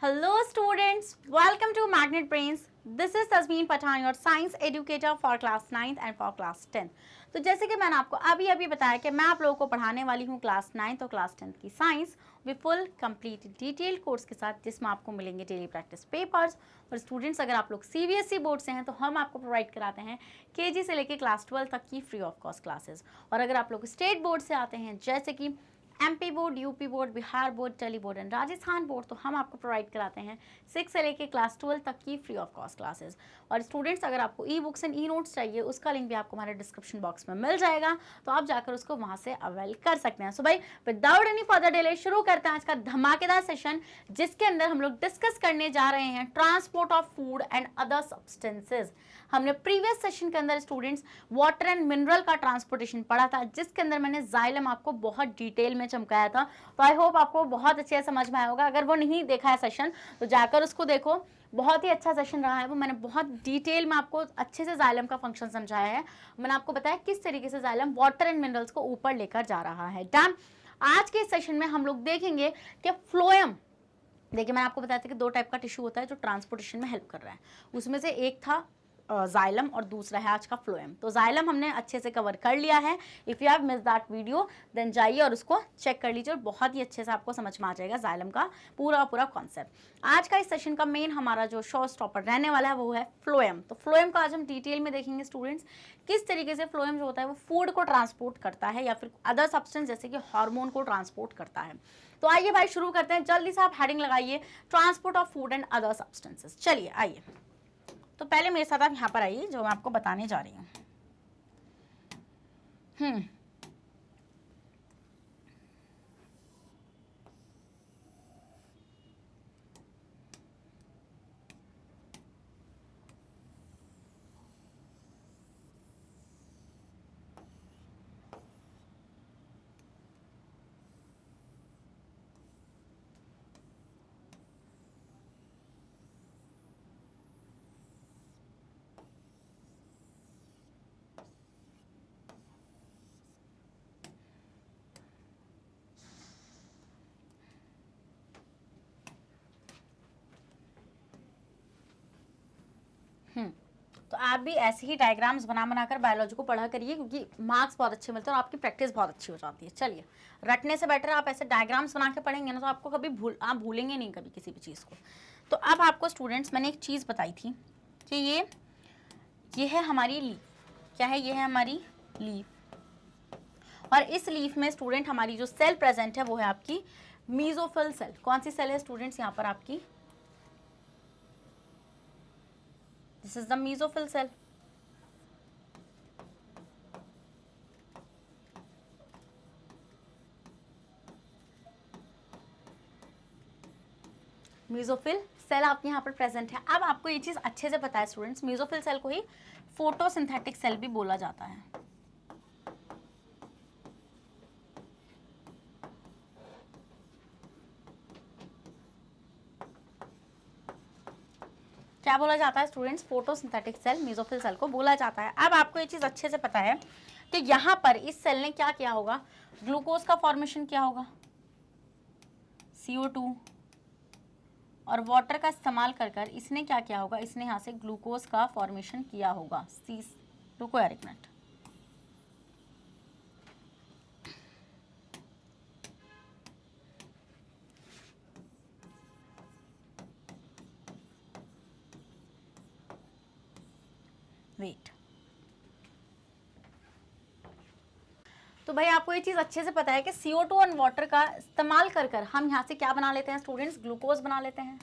Hello students, welcome to Magnet Brains. This is Tasmeen Pathan, your science educator for class 9th and for class 10. तो जैसे कि मैंने आपको अभी बताया कि मैं आप लोगों को पढ़ाने वाली हूँ क्लास 9th और क्लास 10th की science with full complete detail course के साथ, जिसमें आपको मिलेंगे डेली प्रैक्टिस पेपर्स। और स्टूडेंट्स अगर आप लोग सीबीएसई बोर्ड से हैं तो हम आपको प्रोवाइड कराते हैं केजी से लेकर क्लास 12 तक की फ्री ऑफ कॉस्ट क्लासेस। और अगर आप लोग स्टेट बोर्ड से आते हैं जैसे कि MP board, UP board, Bihar board, Delhi board and Rajasthan board, तो हम आपको प्रोवाइड कराते हैं 6 से लेके क्लास 12 तक की फ्री ऑफ कॉस्ट क्लासेस। और स्टूडेंट्स अगर आपको e books and e notes चाहिए, उसका लिंक भी आपको हमारे डिस्क्रिप्शन बॉक्स में मिल जाएगा, तो आप जाकर उसको वहां से अवेल कर सकते हैं। सो भाई विदाउट एनी फर्दर डिले शुरू करते हैं आज का धमाकेदार सेशन, जिसके अंदर हम लोग डिस्कस करने जा रहे हैं transport of food and other substances. हमने प्रीवियस सेशन के अंदर स्टूडेंट्स वाटर एंड मिनरल का ट्रांसपोर्टेशन पढ़ा था, जिसके अंदर मैंने जाइलम आपको बहुत डिटेल में चमकाया था। तो आई होप आपको बहुत अच्छे से समझ में आया होगा। अगर वो नहीं देखा है सेशन तो जाकर उसको देखो, बहुत ही अच्छा सेशन रहा है वो। मैंने बहुत डिटेल में आपको अच्छे से जाइलम का फंक्शन समझाया है। मैंने आपको बताया किस तरीके से जाइलम वाटर एंड मिनरल्स को ऊपर लेकर जा रहा है। डन। आज के सेशन में हम लोग देखेंगे कि फ्लोएम, देखिए मैंने आपको बताया था कि दो टाइप का टिश्यू होता है जो ट्रांसपोर्टेशन में हेल्प कर रहा है। उसमें से एक था जाइलम और दूसरा है आज का फ्लोएम। तो जाइलम हमने अच्छे से कवर कर लिया है। If you have miss that video then जाइए और उसको चेक कर लीजिए और बहुत ही अच्छे से आपको समझ में आ जाएगा जाइलम का पूरा कॉन्सेप्ट। आज का इस सेशन का मेन हमारा जो शो स्टॉपर रहने वाला है वो है फ्लोएम। तो फ्लोएम को आज हम डिटेल में देखेंगे स्टूडेंट्स, किस तरीके से फ्लोएम जो होता है वो फूड को ट्रांसपोर्ट करता है या फिर अदर सब्सटेंस जैसे कि हार्मोन को ट्रांसपोर्ट करता है। तो आइए भाई शुरू करते हैं, जल्दी से आप हेडिंग लगाइए transport of food and other substances. चलिए आइए, तो पहले मेरे साथ आप यहाँ पर आइए, जो मैं आपको बताने जा रही हूँ। तो आप भी ऐसे ही डायग्राम्स बनाकर बायोलॉजी को पढ़ा करिए, क्योंकि मार्क्स बहुत अच्छे मिलते हैं और आपकी प्रैक्टिस बहुत अच्छी हो जाती है। चलिए, रटने से बेटर आप ऐसे डायग्राम्स बना के पढ़ेंगे ना तो आपको कभी आप भूलेंगे नहीं कभी किसी भी चीज़ को। तो अब आपको स्टूडेंट्स मैंने एक चीज़ बताई थी कि ये है हमारी लीफ। क्या है? ये है हमारी लीफ। और इस लीफ में स्टूडेंट हमारी जो सेल प्रेजेंट है वो है आपकी मीजोफिल सेल। कौन सी सेल है स्टूडेंट्स? यहाँ पर आपकी this is the mesophyll cell. Mesophyll cell आपके यहाँ पर प्रेजेंट है। अब आपको ये चीज अच्छे से पता है स्टूडेंट्स, मीजोफिल सेल को ही फोटोसिंथेटिक सेल भी बोला जाता है। क्या बोला जाता है students? Photosynthetic cell mesophyll cell को बोला जाता है। अब आपको ये चीज अच्छे से पता है कि यहाँ पर इस सेल ने क्या किया होगा? ग्लूकोज का फॉर्मेशन किया होगा, CO2 और वाटर का इस्तेमाल कर इसने क्या किया होगा? इसने यहाँ से ग्लूकोज का फॉर्मेशन किया होगा। रुको यार एक मिनट, वेट। तो भाई आपको ये चीज अच्छे से पता है कि CO2 और वाटर का इस्तेमाल कर हम यहाँ से क्या बना लेते हैं स्टूडेंट्स? ग्लूकोज बना लेते हैं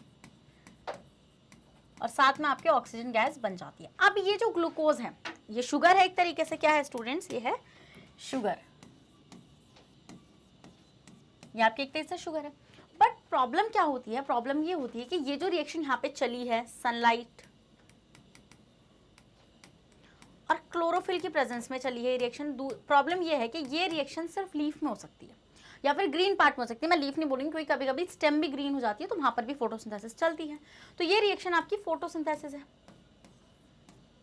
और साथ में आपके ऑक्सीजन गैस बन जाती है। अब ये जो ग्लूकोज है ये शुगर है एक तरीके से। क्या है स्टूडेंट्स? ये है शुगर। ये आपकी एक तरीके से शुगर है। बट प्रॉब्लम क्या होती है? प्रॉब्लम ये होती है कि ये जो रिएक्शन यहाँ पे चली है सनलाइट और क्लोरोफिल की प्रेजेंस में चली है रिएक्शन। प्रॉब्लम ये है कि ये रिएक्शन सिर्फ लीफ में हो सकती है या फिर ग्रीन पार्ट में हो सकती है। मैं लीफ नहीं बोलूंगी क्योंकि कभी कभी स्टेम भी ग्रीन हो जाती है, तो वहां पर भी फोटोसिंथेसिस चलती है। तो ये रिएक्शन आपकी फोटोसिंथेसिस है।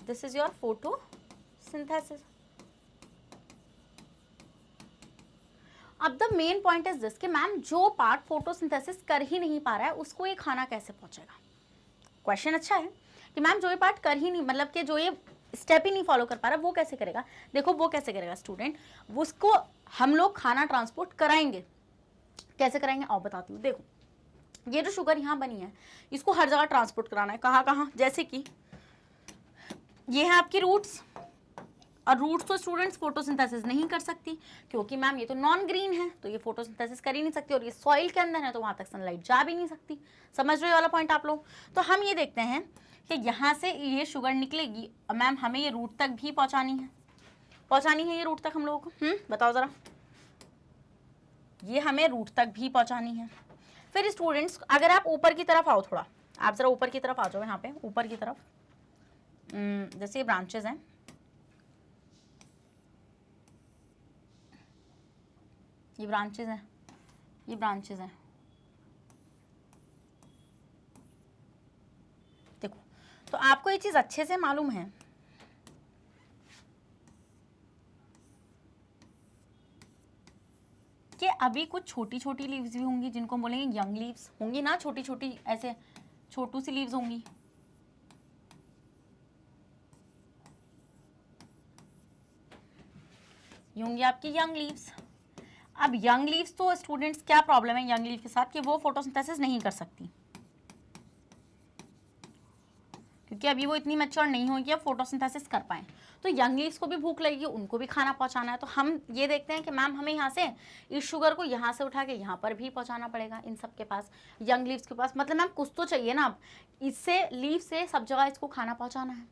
This is your photosynthesis. अब the main point is this कि मैम जो पार्ट फोटोसिंथेसिस कर ही नहीं पा रहा है उसको ये खाना कैसे पहुंचेगा। क्वेश्चन अच्छा है कि मैम जो ये पार्ट कर ही नहीं, मतलब कि जो ये स्टेप ही नहीं फॉलो कर पा रहा वो कैसे करेगा। देखो वो कैसे करेगा स्टूडेंट, उसको हम लोग खाना ट्रांसपोर्ट कराएंगे। कैसे कराएंगे आओ बताती हूँ। देखो ये जो शुगर यहाँ बनी है इसको हर जगह ट्रांसपोर्ट कराना है। कहाँ कहाँ, जैसे कि ये है आपकी रूट्स, और रूट्स तो स्टूडेंट्स फोटोसिंथेसिस नहीं कर सकती क्योंकि मैम ये तो नॉन ग्रीन है, तो ये फोटोसिंथेसिस कर ही नहीं सकती, और ये सॉइल के अंदर है तो वहां तक सनलाइट जा भी नहीं सकती। समझ रहे हो वाला पॉइंट आप लोग। तो हम ये देखते हैं कि यहाँ से ये शुगर निकलेगी, मैम हमें ये रूट तक भी पहुंचानी है ये रूट तक हम लोगों को। बताओ जरा, ये हमें रूट तक भी पहुंचानी है। फिर स्टूडेंट्स अगर आप ऊपर की तरफ आओ, थोड़ा आप जरा ऊपर की तरफ आ जाओ, यहाँ पे ऊपर की तरफ, जैसे ये ब्रांचेस हैं, ये ब्रांचेस हैं, ये ब्रांचेस हैं। देखो तो आपको ये चीज अच्छे से मालूम है कि अभी कुछ छोटी छोटी लीव्स भी होंगी जिनको बोलेंगे यंग लीव्स होंगी ना, छोटी छोटी ऐसे छोटू सी लीव्स होंगी। ये होंगी आपकी यंग लीव्स। अब यंग लीव्स तो स्टूडेंट्स क्या प्रॉब्लम है यंग लीव के साथ कि वो फोटोसिंथेसिस नहीं कर सकती क्योंकि अभी वो इतनी मैच्योर नहीं हुई कि अब फोटोसिंथेसिस कर पाए। तो यंग लीव्स को भी भूख लगेगी, उनको भी खाना पहुंचाना है। तो हम ये देखते हैं कि मैम हमें यहाँ से इस शुगर को यहाँ से उठा के यहाँ पर भी पहुंचाना पड़ेगा, इन सब के पास, यंग लीव्स के पास। मतलब मैम कुछ तो चाहिए ना, अब इससे लीव से सब जगह इसको खाना पहुंचाना है।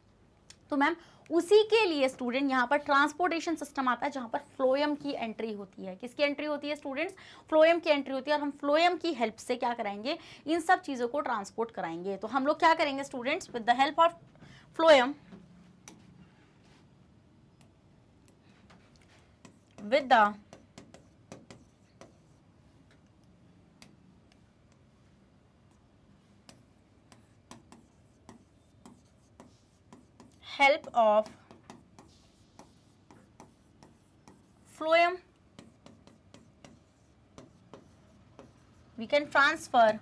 तो मैम उसी के लिए स्टूडेंट यहाँ पर ट्रांसपोर्टेशन सिस्टम आता है जहाँ पर फ्लोएम की एंट्री होती है। किसकी एंट्री होती है स्टूडेंट्स? फ्लोएम की एंट्री होती है, और हम फ्लोएम की हेल्प से क्या कराएंगे, इन सब चीज़ों को ट्रांसपोर्ट कराएंगे। तो हम लोग क्या करेंगे students, with the help of phloem, with the help of phloem we can transfer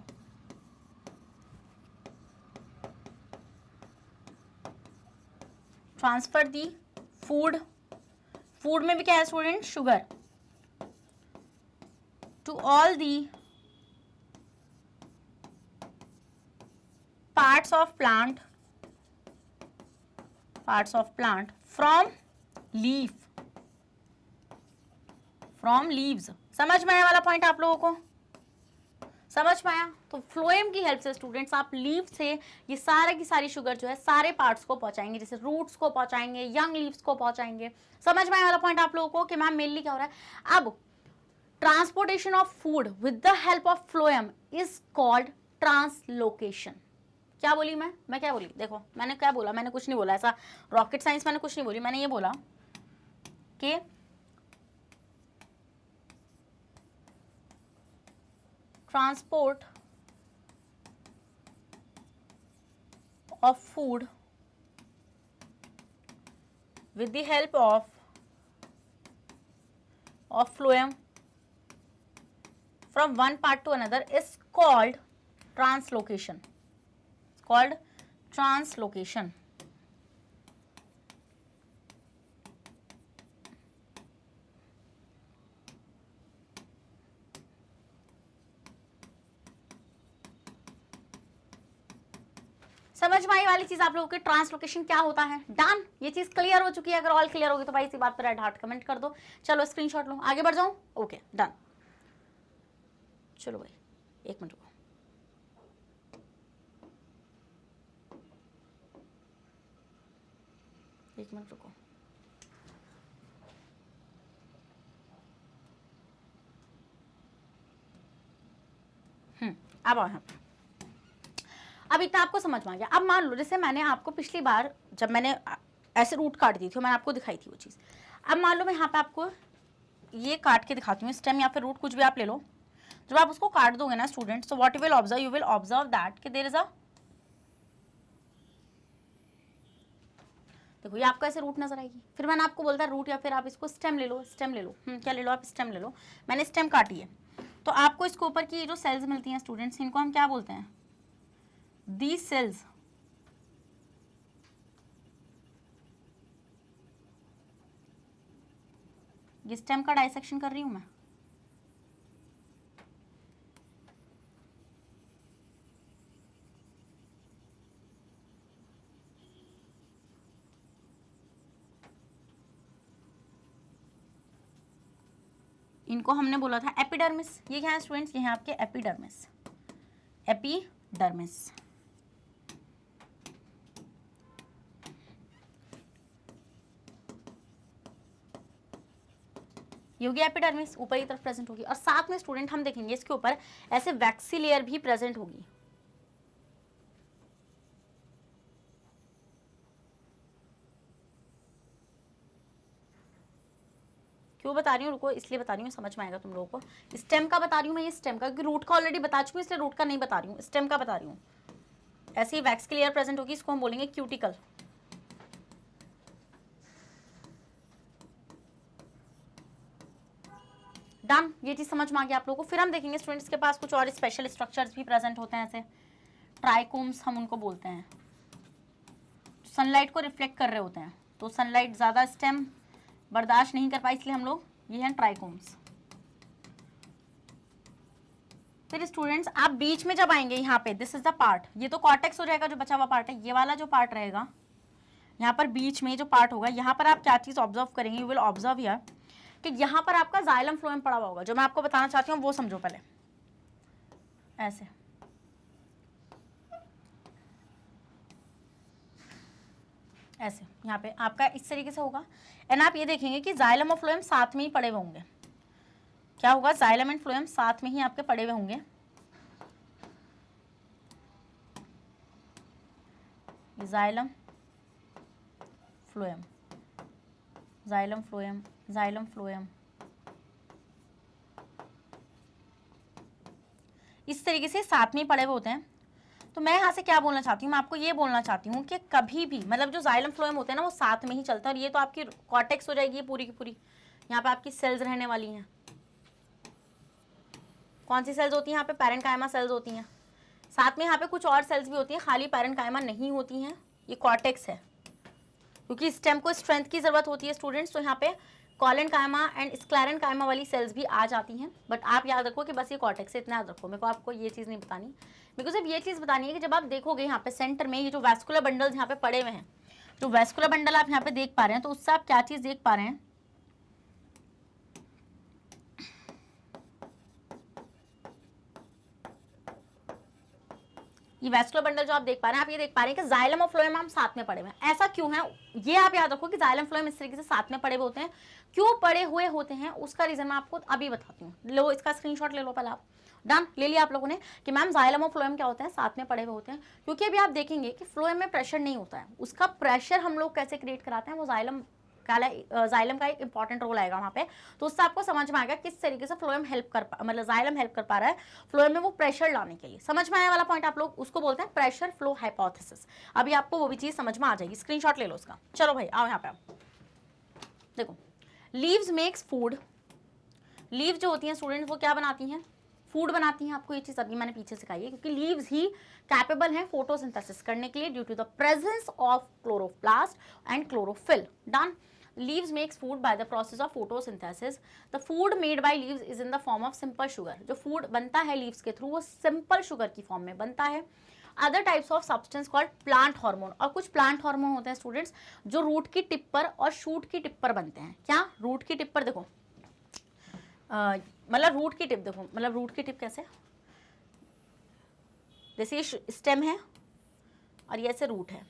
the food में भी क्या है student, sugar, to all the parts of plant from leaves। समझ में आया वाला पॉइंट आप लोगों को? समझ में आया? तो फ्लोएम की हेल्प से स्टूडेंट्स आप लीव से ये सारे की सारी शुगर जो है सारे पार्ट्स को पहुंचाएंगे, जैसे रूट्स को पहुंचाएंगे, यंग लीव्स को पहुंचाएंगे। समझ में आया वाला पॉइंट आप लोगों को कि मैम मेनली क्या हो रहा है। अब transportation of food with the help of phloem is called translocation. क्या बोली मैं क्या बोली? देखो मैंने क्या बोला, मैंने कुछ नहीं बोला ऐसा रॉकेट साइंस, मैंने कुछ नहीं बोली। मैंने ये बोला कि transport of food with the help of phloem from one part to another is called translocation. It's called translocation. समझ में आई वाली चीज आप लोगों के, ट्रांसलोकेशन क्या होता है। डन, ये चीज क्लियर हो चुकी है। अगर ऑल क्लियर होगी तो भाई इसी बात पर रेड हार्ट कमेंट कर दो। चलो स्क्रीनशॉट लो, आगे बढ़ जाऊं। ओके डन, चलो भाई एक मिनट रुको। एक मिनट रुको। अब आओ यहाँ पे। अब इतना आपको समझ में आ गया। अब मान लो जैसे मैंने आपको पिछली बार जब मैंने ऐसे रूट काट दी थी, मैंने आपको दिखाई थी वो चीज़। अब मान लो मैं यहाँ पे आपको ये काट के दिखाती हूँ, स्टेम या फिर रूट कुछ भी आप ले लो। जब आप उसको काट दोगे ना स्टूडेंट्स, तो what you will observe that कि देयर इज अ, देखो ये आपको ऐसे रूट नजर आएगी, फिर मैंने आपको बोलता रूट या फिर आप इसको स्टेम ले लो, स्टेम ले लो, क्या ले लो आप, स्टेम ले लो। मैंने स्टेम काटी है, तो आपको इसके ऊपर की जो सेल्स मिलती हैं स्टूडेंट्स, इनको हम क्या बोलते हैं, दीज सेल्स ये स्टेम का डाइसेक्शन कर रही हूं मैं। इनको हमने बोला था एपिडर्मिस, ये क्या है स्टूडेंट्स, ये है आपके एपिडर्मिस, एपिडर्मिस। ये होगी एपिडर्मिस, ऊपर की तरफ प्रेजेंट होगी, और साथ में स्टूडेंट हम देखेंगे इसके ऊपर ऐसे वैक्सी लेयर भी प्रेजेंट होगी। क्यों बता रही हूँ, रुको, इसलिए बता रही हूँ, समझ में आएगा तुम लोगों को। स्टेम का बता रही हूँ मैं, ये स्टेम का, क्योंकि रूट का ऑलरेडी बता चुकी हूँ, इसलिए रूट का नहीं बता रही हूँ, स्टेम का बता रही हूँ। ऐसे ही वैक्स की लेयर प्रेजेंट होगी, इसको हम बोलेंगे क्यूटिकल। डन, ये चीज समझ में आ गया आप लोगों को। फिर हम देखेंगे स्टूडेंट्स के पास कुछ और स्पेशल स्ट्रक्चर्स भी प्रेजेंट होते हैं, ऐसे ट्राइकोम्स हम उनको बोलते हैं, सनलाइट को रिफ्लेक्ट कर रहे होते हैं, तो सनलाइट ज्यादा स्टेम बर्दाश्त नहीं कर पाए, इसलिए हम लोग, ये हैं ट्राइकोम्स। फिर स्टूडेंट्स आप बीच में जब आएंगे यहाँ पे, दिस इज द पार्ट, ये तो कॉर्टेक्स हो जाएगा जो बचा हुआ पार्ट है, ये वाला जो पार्ट रहेगा यहाँ पर बीच में जो पार्ट होगा, यहाँ पर आप क्या चीज ऑब्जर्व करेंगे, यू विल ऑब्जर्व हियर कि यहाँ पर आपका जाइलम फ्लोएम पड़ा हुआ होगा। जो मैं आपको बताना चाहती हूँ वो समझो पहले, ऐसे ऐसे यहाँ पे आपका इस तरीके से होगा, एंड आप ये देखेंगे कि जाइलम और फ्लोएम साथ में ही पड़े हुए होंगे। क्या होगा, जाइलम एंड फ्लोएम साथ में ही आपके पड़े हुए होंगे। Xylem phloem, xylem phloem, xylem phloem, इस तरीके से साथ में पड़े हुए होते हैं। तो मैं यहाँ से क्या बोलना चाहती हूँ, मैं आपको ये बोलना चाहती हूँ कि कभी भी, मतलब जो जाइलम फ्लोएम होते हैं ना, वो साथ में ही चलता है, और ये तो आपकी कॉर्टेक्स हो जाएगी पूरी की पूरी। यहाँ पे आपकी सेल्स रहने वाली हैं, कौन सी सेल्स होती हैं यहाँ पे, पैरेन्काइमा सेल्स होती हैं, साथ में यहाँ पे कुछ और सेल्स भी होती हैं, खाली पैरेन्काइमा नहीं होती हैं, ये कॉर्टेक्स है, क्योंकि स्टेम को स्ट्रेंथ की जरूरत होती है स्टूडेंट्स, तो यहाँ पे कॉलेनकाइमा एंड स्क्लेरेनकाइमा वाली सेल्स भी आ जाती हैं, बट आप याद रखो कि बस ये कॉर्टेक्स है, इतना याद रखो। मेरे को आपको ये चीज़ नहीं बतानी, मेरे को सिर्फ ये चीज़ बतानी है कि जब आप देखोगे यहाँ पे सेंटर में ये जो वैस्कुलर बंडल्स यहाँ पे पड़े हुए हैं, जो वैस्कुलर बंडल आप यहाँ पे देख पा रहे हैं, तो उससे आप क्या चीज़ देख पा रहे हैं, ये वैस्कुलर बंडल जो आप देख पा रहे हैं, आप ये देख पा रहे हैं कि जाइलम और फ्लोएम हम साथ में पड़े हुए हैं। ऐसा क्यों है, ये आप याद रखो कि जाइलम फ्लोएम इस तरीके से साथ में पड़े हुए होते हैं। क्यों पड़े हुए होते हैं उसका रीजन मैं आपको अभी बताती हूँ। लो इसका स्क्रीनशॉट ले लो पहले आप। डन, ले लिया आप लोगों ने कि मैम जाइलम और फ्लोएम क्या होते हैं, साथ में पड़े हुए होते हैं। क्योंकि अभी आप देखेंगे कि फ्लोएम में प्रेशर नहीं होता है, उसका प्रेशर हम लोग कैसे क्रिएट कराते हैं, वो जाइलम का एक इंपॉर्टेंट रोल आएगा वहाँ पे। तो उससे आपको समझ में आएगा किस तरीके से फ्लोएम हेल्प कर, मतलब जाइलम हेल्प कर पा रहा है फ्लोएम में वो प्रेशर लाने के लिए। समझ में आने वाला पॉइंट, आप लोग उसको बोलते हैं प्रेशर फ्लो हाइपोथेसिस। अभी आपको वो भी चीज समझ में आ जाएगी, स्क्रीनशॉट ले लो उसका। चलो भाई आओ यहाँ पे, आप देखो, लीव्स मेक्स फूड। लीव जो होती हैं स्टूडेंट्स वो क्या बनाती हैं, फूड बनाती हैं। आपको ये चीज अभी मैंने पीछे सिखाई है, क्योंकि लीव्स ही कैपेबल हैं फोटोसिंथेसिस करने के लिए due to the presence of chloroplast and chlorophyll. Done, leaves makes food by the process of photosynthesis. The food made by leaves is in the form of simple sugar. जो food बनता है leaves के through वो simple sugar की form में बनता है। Other types of substance called plant hormone, और कुछ plant hormone होते हैं स्टूडेंट्स जो रूट की टिप पर और शूट की टिप पर बनते हैं। क्या, रूट की टिप पर देखो, मतलब रूट की टिप देखो, मतलब रूट की टिप कैसे, जैसे ये स्टेम है और ये ऐसे रूट है,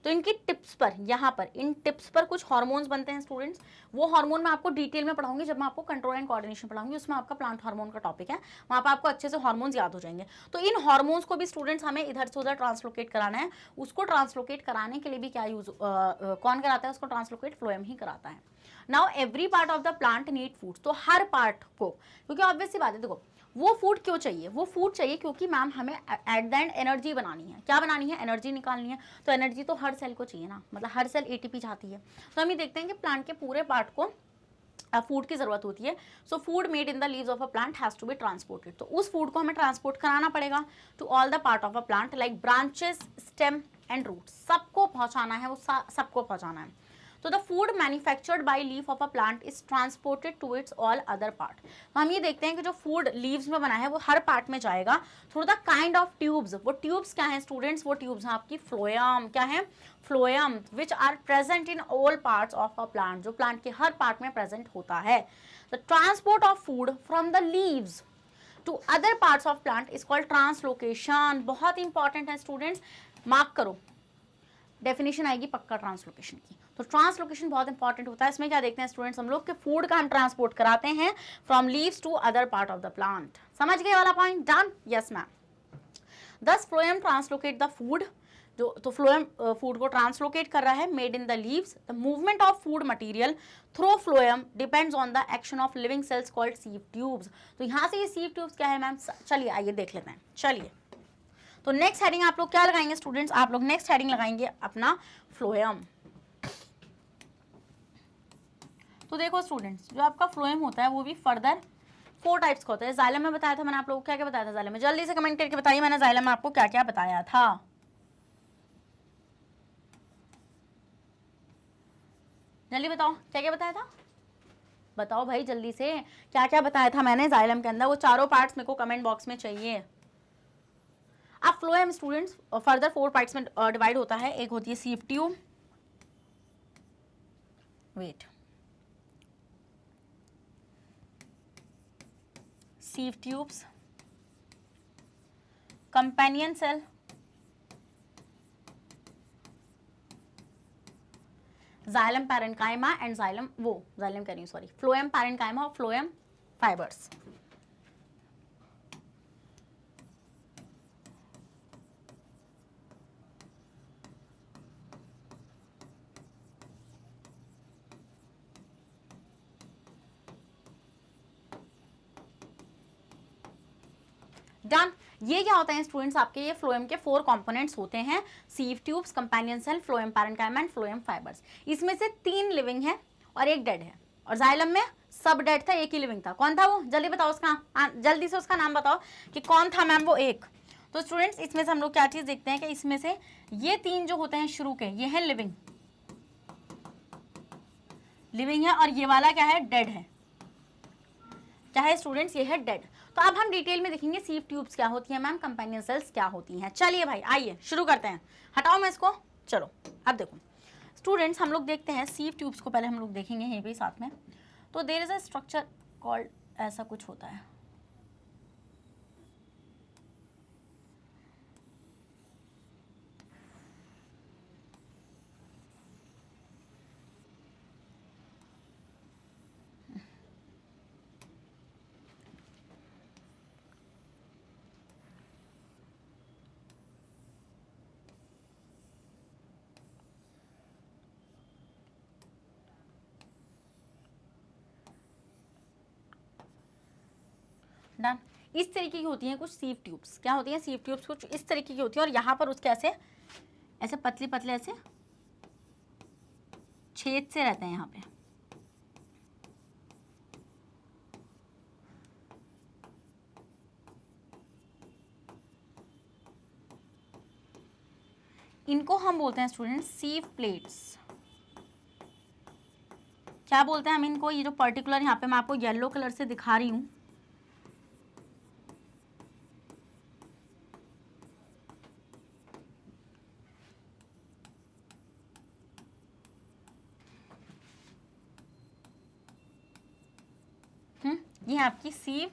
तो इनकी टिप्स पर, यहाँ पर इन टिप्स पर कुछ हार्मोन्स बनते हैं स्टूडेंट्स। वो हार्मोन मैं आपको डिटेल में पढ़ाऊंगी जब मैं आपको कंट्रोल एंड कोऑर्डिनेशन पढ़ाऊंगी, उसमें आपका प्लांट हार्मोन का टॉपिक है, वहाँ पर आपको अच्छे से हार्मोन्स याद हो जाएंगे। तो इन हार्मोन्स को भी स्टूडेंट्स हमें इधर से उधर ट्रांसलोकेट कराना है। उसको ट्रांसलोकेट कराने के लिए भी क्या यूज कौन कराता है, उसको ट्रांसलोकेट फ्लोएम ही कराता है। Now every part of the plant need food, तो हर पार्ट को, क्योंकि ऑब्वियस सी बात है देखो, वो फूड क्यों चाहिए? वो फूड चाहिए क्योंकि मैम हमें एट द एंड एनर्जी बनानी है। क्या बनानी है? एनर्जी निकालनी है। तो एनर्जी तो हर सेल को चाहिए ना, मतलब हर सेल एटीपी चाहती है। तो हम ये देखते हैं कि प्लांट के पूरे पार्ट को फूड की जरूरत होती है। So food made in the leaves of a plant has to be transported. तो उस फूड को हमें ट्रांसपोर्ट कराना पड़ेगा to all the part of a plant like branches, stem and root. सबको पहुंचाना है, वो सबको पहुंचाना है। तो the food manufactured by leaf of a plant is transported to its all other part. तो हम ये देखते हैं कि जो फूड लीव्स में बना है वो हर पार्ट में जाएगा through the kind of tubes. वो ट्यूब्स क्या है स्टूडेंट्स? वो ट्यूब्स हैं आपकी फ्लोएम। क्या है? Phloem, which are present in all parts of a plant, जो प्लांट के हर पार्ट में प्रेजेंट होता है। The transport of food from the leaves to other parts of plant is called translocation. बहुत इंपॉर्टेंट है स्टूडेंट्स, मार्क करो, definition आएगी पक्का ट्रांसलोकेशन की। तो ट्रांसलोकेशन बहुत इंपॉर्टेंट होता है। इसमें क्या देखते हैं स्टूडेंट्स हम लोग कि फूड का हम ट्रांसपोर्ट कराते हैं from leaves to other part of the plant. समझ गए वाला point? Done? Yes ma'am. Thus phloem translocate the food. जो तो फ्लोएम फूड को ट्रांसलोकेट कर रहा है made in the leaves. The movement of food material through phloem depends on the action of living cells called sieve tubes. तो यहाँ से ये सीव ट्यूब्स क्या है मैम? चलिए आइए देख लेते हैं। चलिए, तो नेक्स्ट हेडिंग आप लोग क्या लगाएंगे स्टूडेंट्स? आप लोग नेक्स्ट हेडिंग लगाएंगे अपना फ्लोएम। तो देखो स्टूडेंट्स, जो आपका फ्लोएम होता है वो भी फर्दर 4 टाइप्स का होता है। जाइलम में बताया था मैंने आप लोगों को, क्या क्या बताया था जाइलम में? जल्दी से कमेंट करके बताइए मैंने जाइलम में आपको क्या क्या बताया था। जल्दी बताओ क्या क्या बताया था, बताओ भाई जल्दी से, क्या क्या बताया था मैंने जाइलम के अंदर? वो चारों पार्ट्स मेरे को कमेंट बॉक्स में चाहिए। अब फ्लोएम स्टूडेंट्स फर्दर 4 पार्ट्स में डिवाइड होता है। एक होती है sieve tube, wait, sieve tubes, companion cell, xylem parenchyma and xylem xylem कह रही हूँ सॉरी, फ्लोएम पैरेन्काइमा और फ्लोएम फाइबर्स। डन। ये क्या होता है स्टूडेंट्स? आपके ये फ्लोएम के 4 कंपोनेंट्स होते हैं, sieve tubes, companion cell, phloem parenchyma and phloem fibres. इसमें से 3 लिविंग है और 1 डेड है। और जाइलम में सब डेड था, 1 ही लिविंग था। कौन था वो? जल्दी बताओ उसका, जल्दी से उसका नाम बताओ कि कौन था मैम वो एक। तो स्टूडेंट्स इसमें से हम लोग क्या चीज देखते हैं कि इसमें से ये 3 जो होते हैं शुरू के, ये है लिविंग, लिविंग है, और ये वाला क्या है? डेड है। क्या है स्टूडेंट्स? ये है डेड। तो अब हम डिटेल में देखेंगे सीव ट्यूब्स क्या होती हैं मैम, कंपेनियन सेल्स क्या होती हैं। चलिए भाई आइए शुरू करते हैं। हटाओ मैं इसको, चलो अब देखो स्टूडेंट्स, हम लोग देखते हैं सीव ट्यूब्स को पहले हम लोग देखेंगे यहीं पे साथ में। तो there is a structure called, ऐसा कुछ होता है, डन। इस तरीके की होती हैं कुछ सीव ट्यूब्स। क्या होती हैं? सीव ट्यूब्स कुछ इस तरीके की होती है, और यहाँ पर उसके ऐसे ऐसे पतले पतले ऐसे छेद से रहते हैं यहाँ पे। इनको हम बोलते हैं स्टूडेंट सीव प्लेट्स। क्या बोलते हैं हम इनको? ये जो पर्टिकुलर यहाँ पे मैं आपको येलो कलर से दिखा रही हूँ, ये है आपकी सीव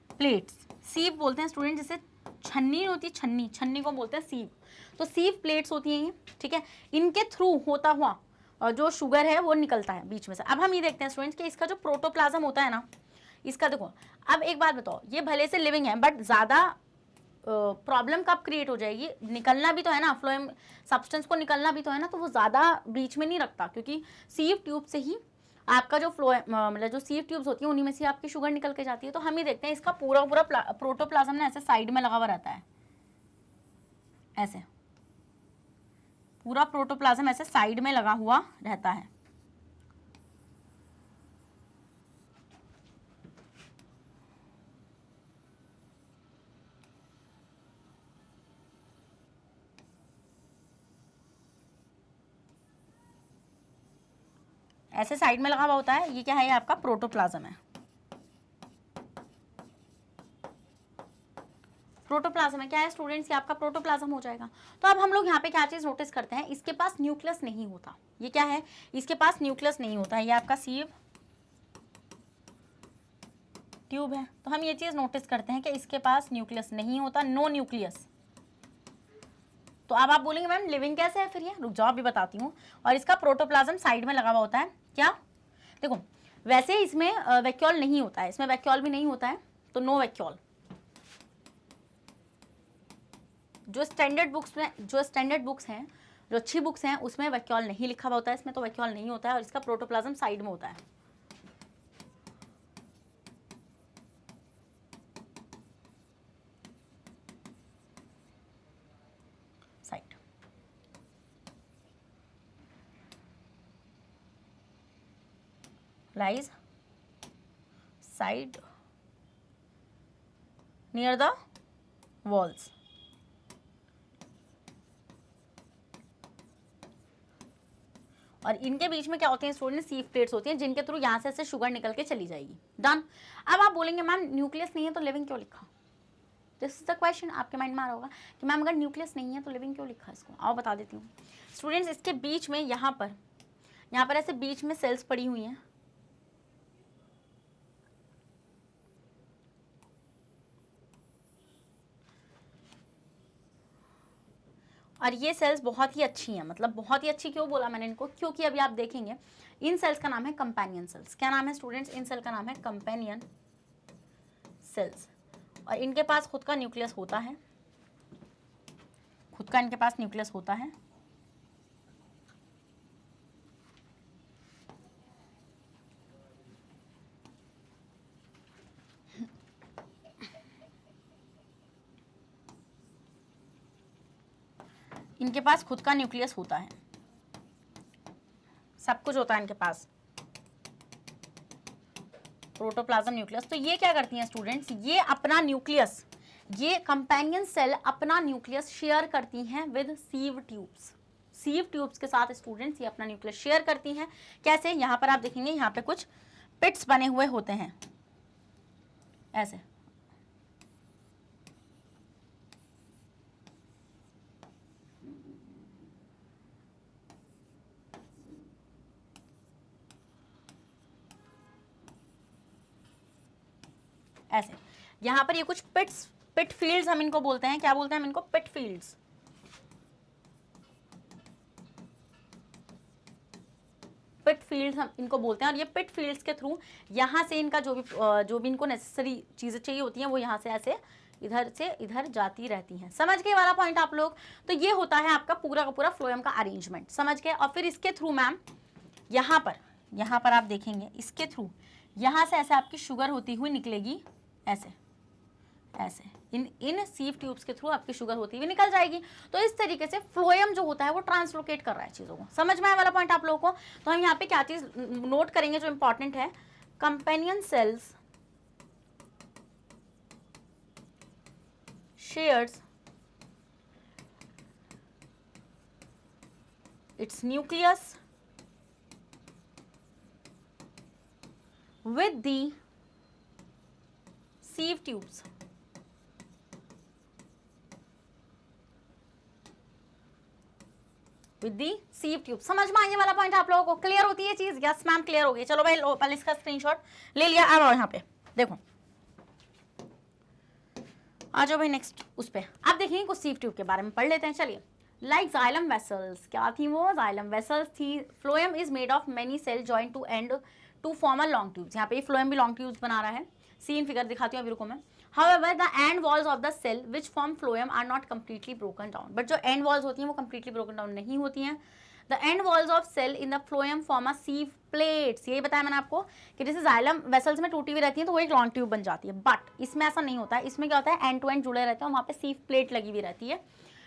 प्लेट्स। सीव बोलते हैं स्टूडेंट, जैसे छन्नी होती है, छन्नी, छन्नी को बोलते हैं सीव। तो सीव प्लेट्स होती हैं ये, ठीक है। इनके थ्रू होता हुआ जो शुगर है वो निकलता है बीच में से। अब हम ये देखते हैं स्टूडेंट्स कि इसका जो प्रोटोप्लाज्म होता है ना, इसका देखो। अब एक बात बताओ, ये भले से लिविंग है बट ज़्यादा प्रॉब्लम कब क्रिएट हो जाएगी? निकलना भी तो है ना, फ्लोएम सब्सटेंस को निकलना भी तो है ना, तो वो ज़्यादा बीच में नहीं रखता, क्योंकि सीव ट्यूब से ही आपका जो फ्लो मतलब जो सीव ट्यूब्स होती है उन्हीं में से आपकी शुगर निकल के जाती है। तो हम ये देखते हैं इसका पूरा पूरा प्रोटोप्लाज्म ना ऐसे साइड में लगा हुआ रहता है, ऐसे पूरा प्रोटोप्लाज्म ऐसे साइड में लगा हुआ रहता है। ऐसे साइड में लगा हुआ होता है। ये क्या है? ये आपका प्रोटोप्लाज्म है। प्रोटोप्लाज्म है, क्या है स्टूडेंट्स? ये आपका प्रोटोप्लाज्म हो जाएगा। तो अब हम लोग यहाँ पे क्या चीज नोटिस करते हैं, इसके पास न्यूक्लियस नहीं होता। ये क्या है? इसके पास न्यूक्लियस नहीं होता है। ये आपका सीव ट्यूब है। तो हम ये चीज नोटिस करते हैं कि इसके पास न्यूक्लियस नहीं होता, नो न्यूक्लियस। तो अब आप बोलेंगे मैम लिविंग कैसे है फिर? ये रुक जाओ, अभी बताती हूँ। और इसका प्रोटोप्लाज्म साइड में लगा हुआ होता है। क्या? देखो, वैसे इसमें वैक्यूल नहीं होता है, इसमें वैक्यूल भी नहीं होता है, तो नो वैक्यूल। जो स्टैंडर्ड बुक्स हैं, जो अच्छी बुक्स हैं, उसमें वैक्यूल नहीं लिखा हुआ होता है, इसमें तो वैक्यूल नहीं होता है और इसका प्रोटोप्लाज्म साइड में होता है। Side lies side near the walls. और इनके बीच में क्या होते हैं स्टूडेंट? सीव प्लेट्स होती हैं, जिनके थ्रू यहाँ से ऐसे शुगर निकल के चली जाएगी। डन। अब आप बोलेंगे मैम न्यूक्लियस नहीं है तो लिविंग क्यों लिखा? दिस इज द क्वेश्चन आपके माइंड में आ रहा होगा कि मैम अगर न्यूक्लियस नहीं है तो लिविंग क्यों लिखा इसको? आओ बता देती हूँ स्टूडेंट्स। इसके बीच में यहाँ पर ऐसे बीच में सेल्स पड़ी हुई हैं। और ये सेल्स बहुत ही अच्छी हैं, मतलब बहुत ही अच्छी। क्यों बोला मैंने इनको? क्योंकि अभी आप देखेंगे इन सेल्स का नाम है कंपेनियन सेल्स। क्या नाम है स्टूडेंट्स? इन सेल का नाम है कंपेनियन सेल्स। और इनके पास खुद का न्यूक्लियस होता है, खुद का इनके पास न्यूक्लियस होता है। इनके पास खुद का न्यूक्लियस होता है, सब कुछ होता है इनके पास, प्रोटोप्लाज्म न्यूक्लियस। तो ये क्या करती हैं स्टूडेंट्स? ये अपना न्यूक्लियस, ये कंपेनियन सेल अपना न्यूक्लियस शेयर करती हैं with sieve tubes. Sieve tubes के साथ स्टूडेंट्स ये अपना न्यूक्लियस शेयर करती हैं। कैसे? यहाँ पर आप देखेंगे, यहाँ पे कुछ पिट्स बने हुए होते हैं ऐसे। ऐसे यहाँ पर ये कुछ पिट फील्ड्स हम इनको बोलते हैं। क्या बोलते हैं हम इनको? पिट फील्ड्स। पिट फील्ड्स हम इनको बोलते हैं। और ये पिट फील्ड्स के थ्रू यहाँ से इनका जो भी इनको नेसेसरी चीजें चाहिए होती हैं वो यहाँ से ऐसे इधर से इधर जाती रहती हैं। समझ गए वाला पॉइंट आप लोग? तो ये होता है आपका पूरा का पूरा फ्लोएम का अरेंजमेंट। समझ गए? और फिर इसके थ्रू मैम यहाँ पर आप देखेंगे, इसके थ्रू यहाँ से ऐसे आपकी शुगर होती हुई निकलेगी, ऐसे ऐसे इन सीव ट्यूब्स के थ्रू आपकी शुगर होती हुई निकल जाएगी। तो इस तरीके से फ्लोएम जो होता है वो ट्रांसलोकेट कर रहा है चीज़ों को। समझ में आया वाला पॉइंट आप लोगों को? तो हम यहाँ पे क्या चीज़ नोट करेंगे जो इंपॉर्टेंट है? Companion cells shares it's nucleus with the sieve tubes। with the sieve tube। समझ में आने वाला पॉइंट आप लोगों को? क्लियर होती है चीज? यस मैम क्लियर हो गई। चलो भाई पहले इसका स्क्रीनशॉट ले लिया। अब आओ यहाँ पे देखो, आ जाओ भाई नेक्स्ट उस पे। आप देखेंगे कुछ सीव ट्यूब के बारे में पढ़ लेते हैं। चलिए, लाइक जाइलम वेसल्स। क्या थी वो? जाइलम वेसल्स थी। Phloem is made of many cell joint to end to form a long tubes. यहाँ पे फ्लोएम भी लॉन्ग ट्यूब्स बना रहा है। सीन फिगर दिखाती हूँ अभी, रुको मैं। However, the end walls of the cell which form phloem are not completely broken down। But जो एंड वॉल्स होती हैं वो completely broken down नहीं होती हैं। The end walls of cell in the phloem form a sieve plates, यही बताया मैंने आपको कि जैसे जाइलम वेसल्स में टूटी हुई रहती है तो वो एक लॉन्ग ट्यूब बन जाती है, बट इसमें ऐसा नहीं होता है। इसमें क्या होता है, एंड टू एंड जुड़े रहते हैं, वहाँ पे सीव प्लेट लगी हुई रहती है,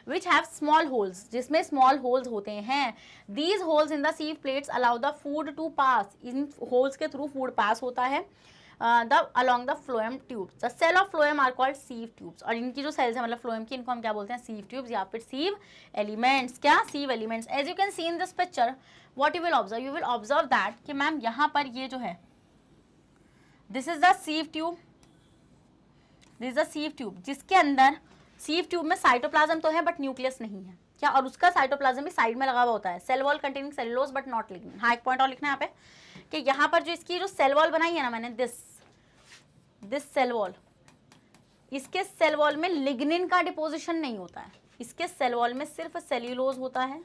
which have small holes, जिसमें small holes होते हैं। These holes in the sieve plates allow the food to pass, in holes के through food pass होता है along the phloem tubes. The cell of phloem are called sieve tubes, और इनकी जो cells है मतलब phloem की, इनको हम क्या बोलते हैं, sieve tubes या फिर sieve elements। क्या, sieve elements। As you can see in this picture, what you will observe, you will observe that कि मैम यहाँ पर ये जो है, this is the sieve tube, this is the sieve tube, जिसके अंदर सीव ट्यूब में साइटोप्लाज्म तो है बट न्यूक्लियस नहीं है क्या, और उसका साइटोप्लाज्म भी साइड में लगा हुआ होता है। Cell wall containing cellulose but not lignin. हाँ, एक पॉइंट और लिखना है यहाँ पे कि यहाँ पर जो इसकी जो सेल वॉल बनाई है ना मैंने, दिस सेल वॉल, इसके सेल वॉल में लिग्निन का डिपोजिशन नहीं होता है, इसके सेल वॉल में सिर्फ सेल्यूलोज होता है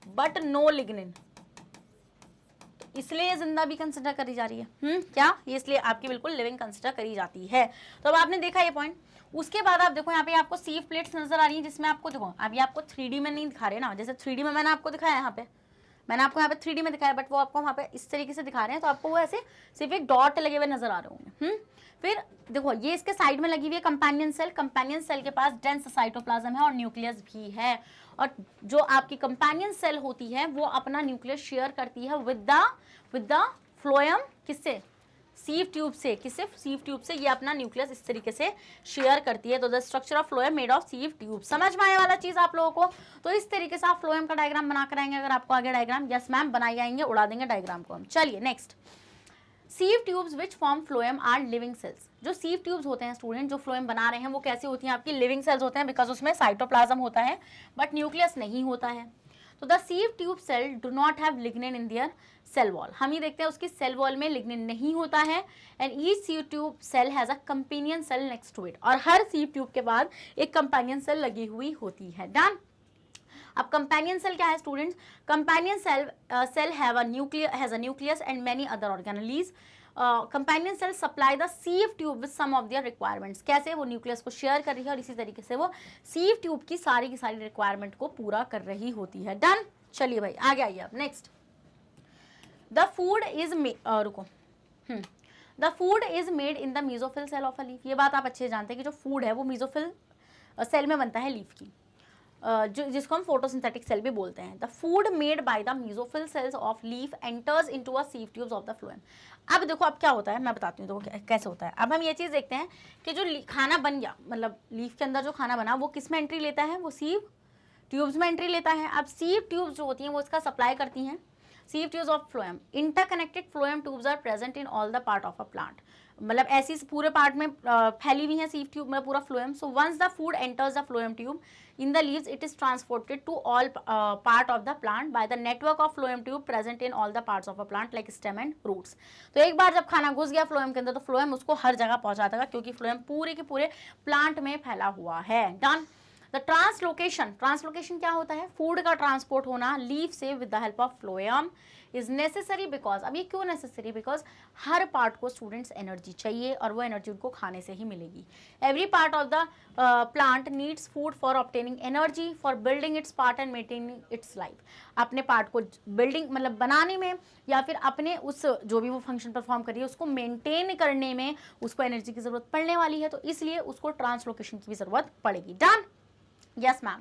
बट नो लिग्निन, इसलिए ये जिंदा भी कंसिडर करी जा रही है। क्या, ये इसलिए आपकी बिल्कुल लिविंग कंसिडर करी जाती है। तो अब आपने देखा ये पॉइंट। उसके बाद आप देखो यहाँ पे आपको सीव प्लेट्स नजर आ रही है, जिसमें आपको देखो अभी आपको 3D में नहीं दिखा रहे ना, जैसे 3D में मैंने आपको दिखाया, यहाँ पे मैंने आपको यहाँ पे 3D में दिखाया, बट वो आपको वहाँ पे इस तरीके से दिखा रहे हैं, तो आपको वो ऐसे सिर्फ एक डॉट लगे हुए नजर आ रहे होंगे। फिर देखो ये इसके साइड में लगी हुई है कंपेनियन सेल, कंपेनियन सेल के पास डेंस साइटोप्लाज्म है और न्यूक्लियस भी है, और जो आपकी कंपेनियन सेल होती है वो अपना न्यूक्लियस शेयर करती है विद द फ्लोएम, किससे, सीव ट्यूब से, किससे, सीव ट्यूब से ये अपना न्यूक्लियस इस तरीके से शेयर करती है। तो the structure of phloem made of sieve tube, समझ में आने वाला चीज आप लोगों को। तो इस तरीके से आप फ्लोएम का डायग्राम बना कर आएंगे। अगर आपको आगे डायग्राम, यस मैम, बनाई आएंगे, उड़ा देंगे डायग्राम को हम। चलिए next, sieve tubes which form phloem are living cells. जो सीव ट्यूब्स होते हैं स्टूडेंट, जो फ्लोएम बना रहे हैं, वो कैसी होती हैं, आपकी लिविंग सेल्स होते हैं, बिकॉज उसमें साइटोप्लाज्म होता है बट न्यूक्लियस नहीं होता है। तो the sieve tube cell do not have lignin in their cell wall, हम ये देखते हैं उसकी सेल वॉल में लिग्निन नहीं होता है। And each sieve tube cell has a companion cell next to it, और हर सीव ट्यूब के बाद एक कंपेनियन सेल लगी हुई होती है। डन। अब कंपेनियन सेल क्या है students, companion cell have a nucleus and many other organelles. Companion cell supply the sieve tube with some of their requirements, कैसे, वो न्यूक्लियस को शेयर कर रही है और इसी तरीके से वो सीव ट्यूब की सारी रिक्वायरमेंट को पूरा कर रही होती है। डन। चलिए भाई आगे आइए अब next, the food is the food is made in the mesophyll cell of a leaf. ये बात आप अच्छे जानते हैं कि जो फूड है वो मीजोफिल सेल में बनता है लीफ की, जिसको हम फोटोसिंथेटिक सेल भी बोलते हैं। The food made by the mesophyll cells of leaf enters into a सीव tubes of the phloem. अब देखो अब क्या होता है, मैं बताती हूँ देखो कैसे होता है। अब हम ये चीज़ देखते हैं कि जो खाना बन गया, मतलब लीफ के अंदर जो खाना बना, वो किस में एंट्री लेता है, वो सीव ट्यूब्स में एंट्री लेता है। अब सीव ट्यूब्स जो होती हैं वो इसका सप्लाई करती हैं। Sieve tubes of phloem, interconnected phloem tubes are present in all the part of a plant, मतलब ऐसी पूरे पार्ट में फैली हुई है सीव ट्यूब, मतलब पूरा phloem. So once the food enters the phloem tube in the leaves, it is transported to all part of the plant by the network of phloem tube present in all the parts of a plant like stem and roots। तो एक बार जब खाना घुस गया phloem के अंदर तो phloem उसको हर जगह पहुंचा देगा, क्योंकि फ्लोएम पूरे के पूरे प्लांट में फैला हुआ है। डन। द ट्रांसलोकेशन क्या होता है, फूड का ट्रांसपोर्ट होना लीफ से with the help of phloem is necessary, because, अब ये क्यों नेसेसरी, बिकॉज हर पार्ट को स्टूडेंट्स एनर्जी चाहिए और वो एनर्जी उनको खाने से ही मिलेगी। Every part of the plant needs food for obtaining energy, for building it's part and maintaining it's life. अपने पार्ट को बिल्डिंग मतलब बनाने में या फिर अपने उस जो भी वो फंक्शन परफॉर्म कर रही है उसको मेंटेन करने में उसको एनर्जी की जरूरत पड़ने वाली है, तो इसलिए उसको ट्रांसलोकेशन की भी जरूरत पड़ेगी। Done. Yes ma'am.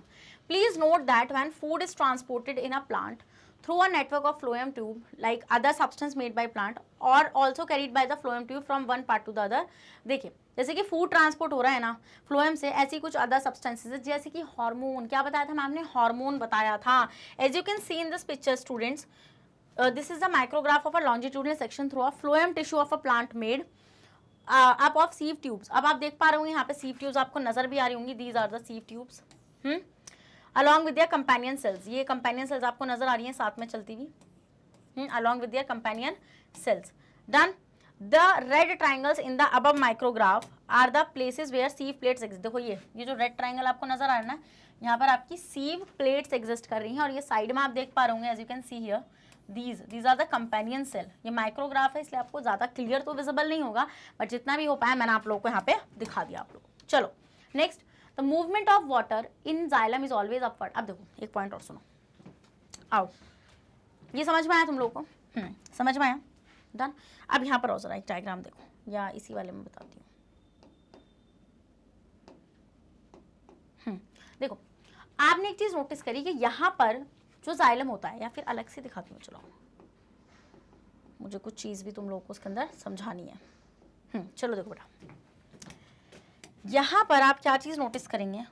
Please note that when food is transported in a plant through a network of phloem tube like other substance made by plant or also carried by the phloem tube from one part to the other, देखिए जैसे कि food transport हो रहा है ना phloem से, ऐसी कुछ अदर सब्सटेंसेस जैसे कि हार्मोन, क्या बताया था मैम ने, हार्मोन बताया था। As you can see in this picture students, this is the micrograph of a longitudinal section through a phloem tissue of a plant made up of sieve tubes. अब आप देख पा रहे होंगे यहाँ पे सीव ट्यूब्स आपको नजर भी आ रही होंगी, these are the sieve tubes along with their companion cells. ये कंपेनियन सेल्स आपको नजर आ रही हैं साथ में चलती हुई, along with their companion cells. Done. The red triangles in the above micrograph are the places where sieve plates exist. देखो ये जो रेड ट्राइंगल आपको नजर आ रहा है ना, यहाँ पर आपकी सीव प्लेट्स एग्जिस्ट कर रही हैं, और ये साइड में आप देख पा रहे होंगे as you can see here, these are the companion cell. ये माइक्रोग्राफ है इसलिए आपको ज्यादा क्लियर तो विजिबल नहीं होगा, बट जितना भी हो पाया मैंने आप लोगों को यहाँ पे दिखा दिया आप लोग। चलो next, the movement of water in xylem is always upward. अब देखो एक पॉइंट और सुनो, आओ, ये समझ में आया तुम लोग को? समझ में आया? डन। अब यहाँ पर और जरा एक डायग्राम देखो, या इसी वाले में बताती हूँ। देखो आपने एक चीज नोटिस करी कि यहाँ पर जो जाइलम होता है, या फिर अलग से दिखाती हूँ, चलो मुझे कुछ चीज भी तुम लोगों को उसके अंदर समझानी है। चलो देखो बेटा, यहाँ पर आप क्या चीज नोटिस करेंगे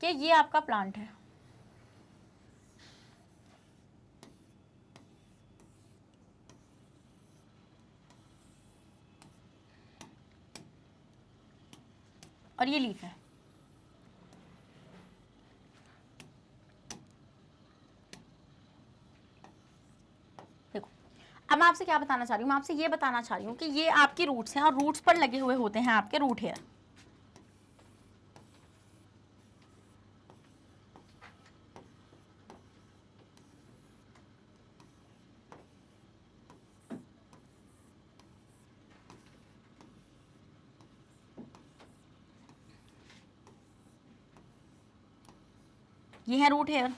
कि ये आपका प्लांट है, और ये लीफ है। देखो अब मैं आपसे क्या बताना चाह रही हूँ, मैं आपसे ये बताना चाह रही हूँ कि ये आपकी रूट्स हैं, और रूट्स पर लगे हुए होते हैं आपके रूट हेयर। ये है रूट हेयर।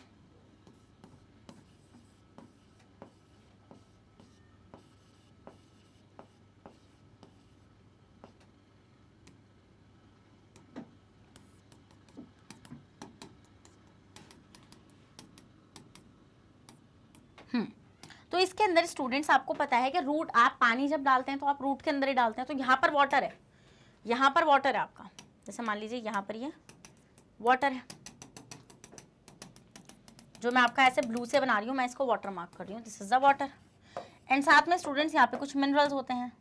तो इसके अंदर स्टूडेंट्स आपको पता है कि रूट, आप पानी जब डालते हैं तो आप रूट के अंदर ही डालते हैं, तो यहाँ पर वाटर है, यहाँ पर वाटर है आपका। जैसे मान लीजिए यहाँ पर ये वाटर है, जो मैं आपका ऐसे ब्लू से बना रही हूँ, मैं इसको वाटर मार्क कर रही हूँ, this is the water. And साथ में स्टूडेंट्स यहाँ पे कुछ मिनरल्स होते हैं,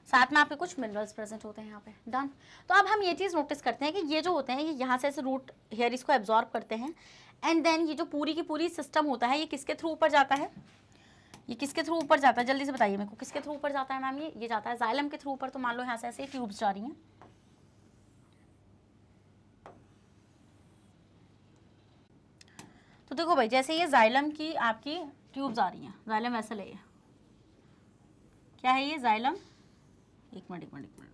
साथ में आपके कुछ मिनरल्स प्रेजेंट होते हैं यहाँ पे। डन। तो अब हम ये चीज़ नोटिस करते हैं कि ये जो होते हैं, ये यहाँ से ऐसे रूट हेयर इसको एब्जॉर्ब करते हैं, एंड देन ये जो पूरी की पूरी सिस्टम होता है, ये किसके थ्रू ऊपर जाता है? ये किसके थ्रू ऊपर जाता है? जल्दी से बताइए मेरे को, किसके थ्रू ऊपर जाता है मैम? ये जाता है जाइलम के थ्रू ऊपर। तो मान लो यहाँ से ऐसे ट्यूब्स जा रही हैं, तो देखो भाई जैसे ये जाइलम की आपकी ट्यूब्स आ रही हैं, जाइलम ऐसे ले, क्या है ये जाइलम? एक मिनट एक मिनट एक मिनट,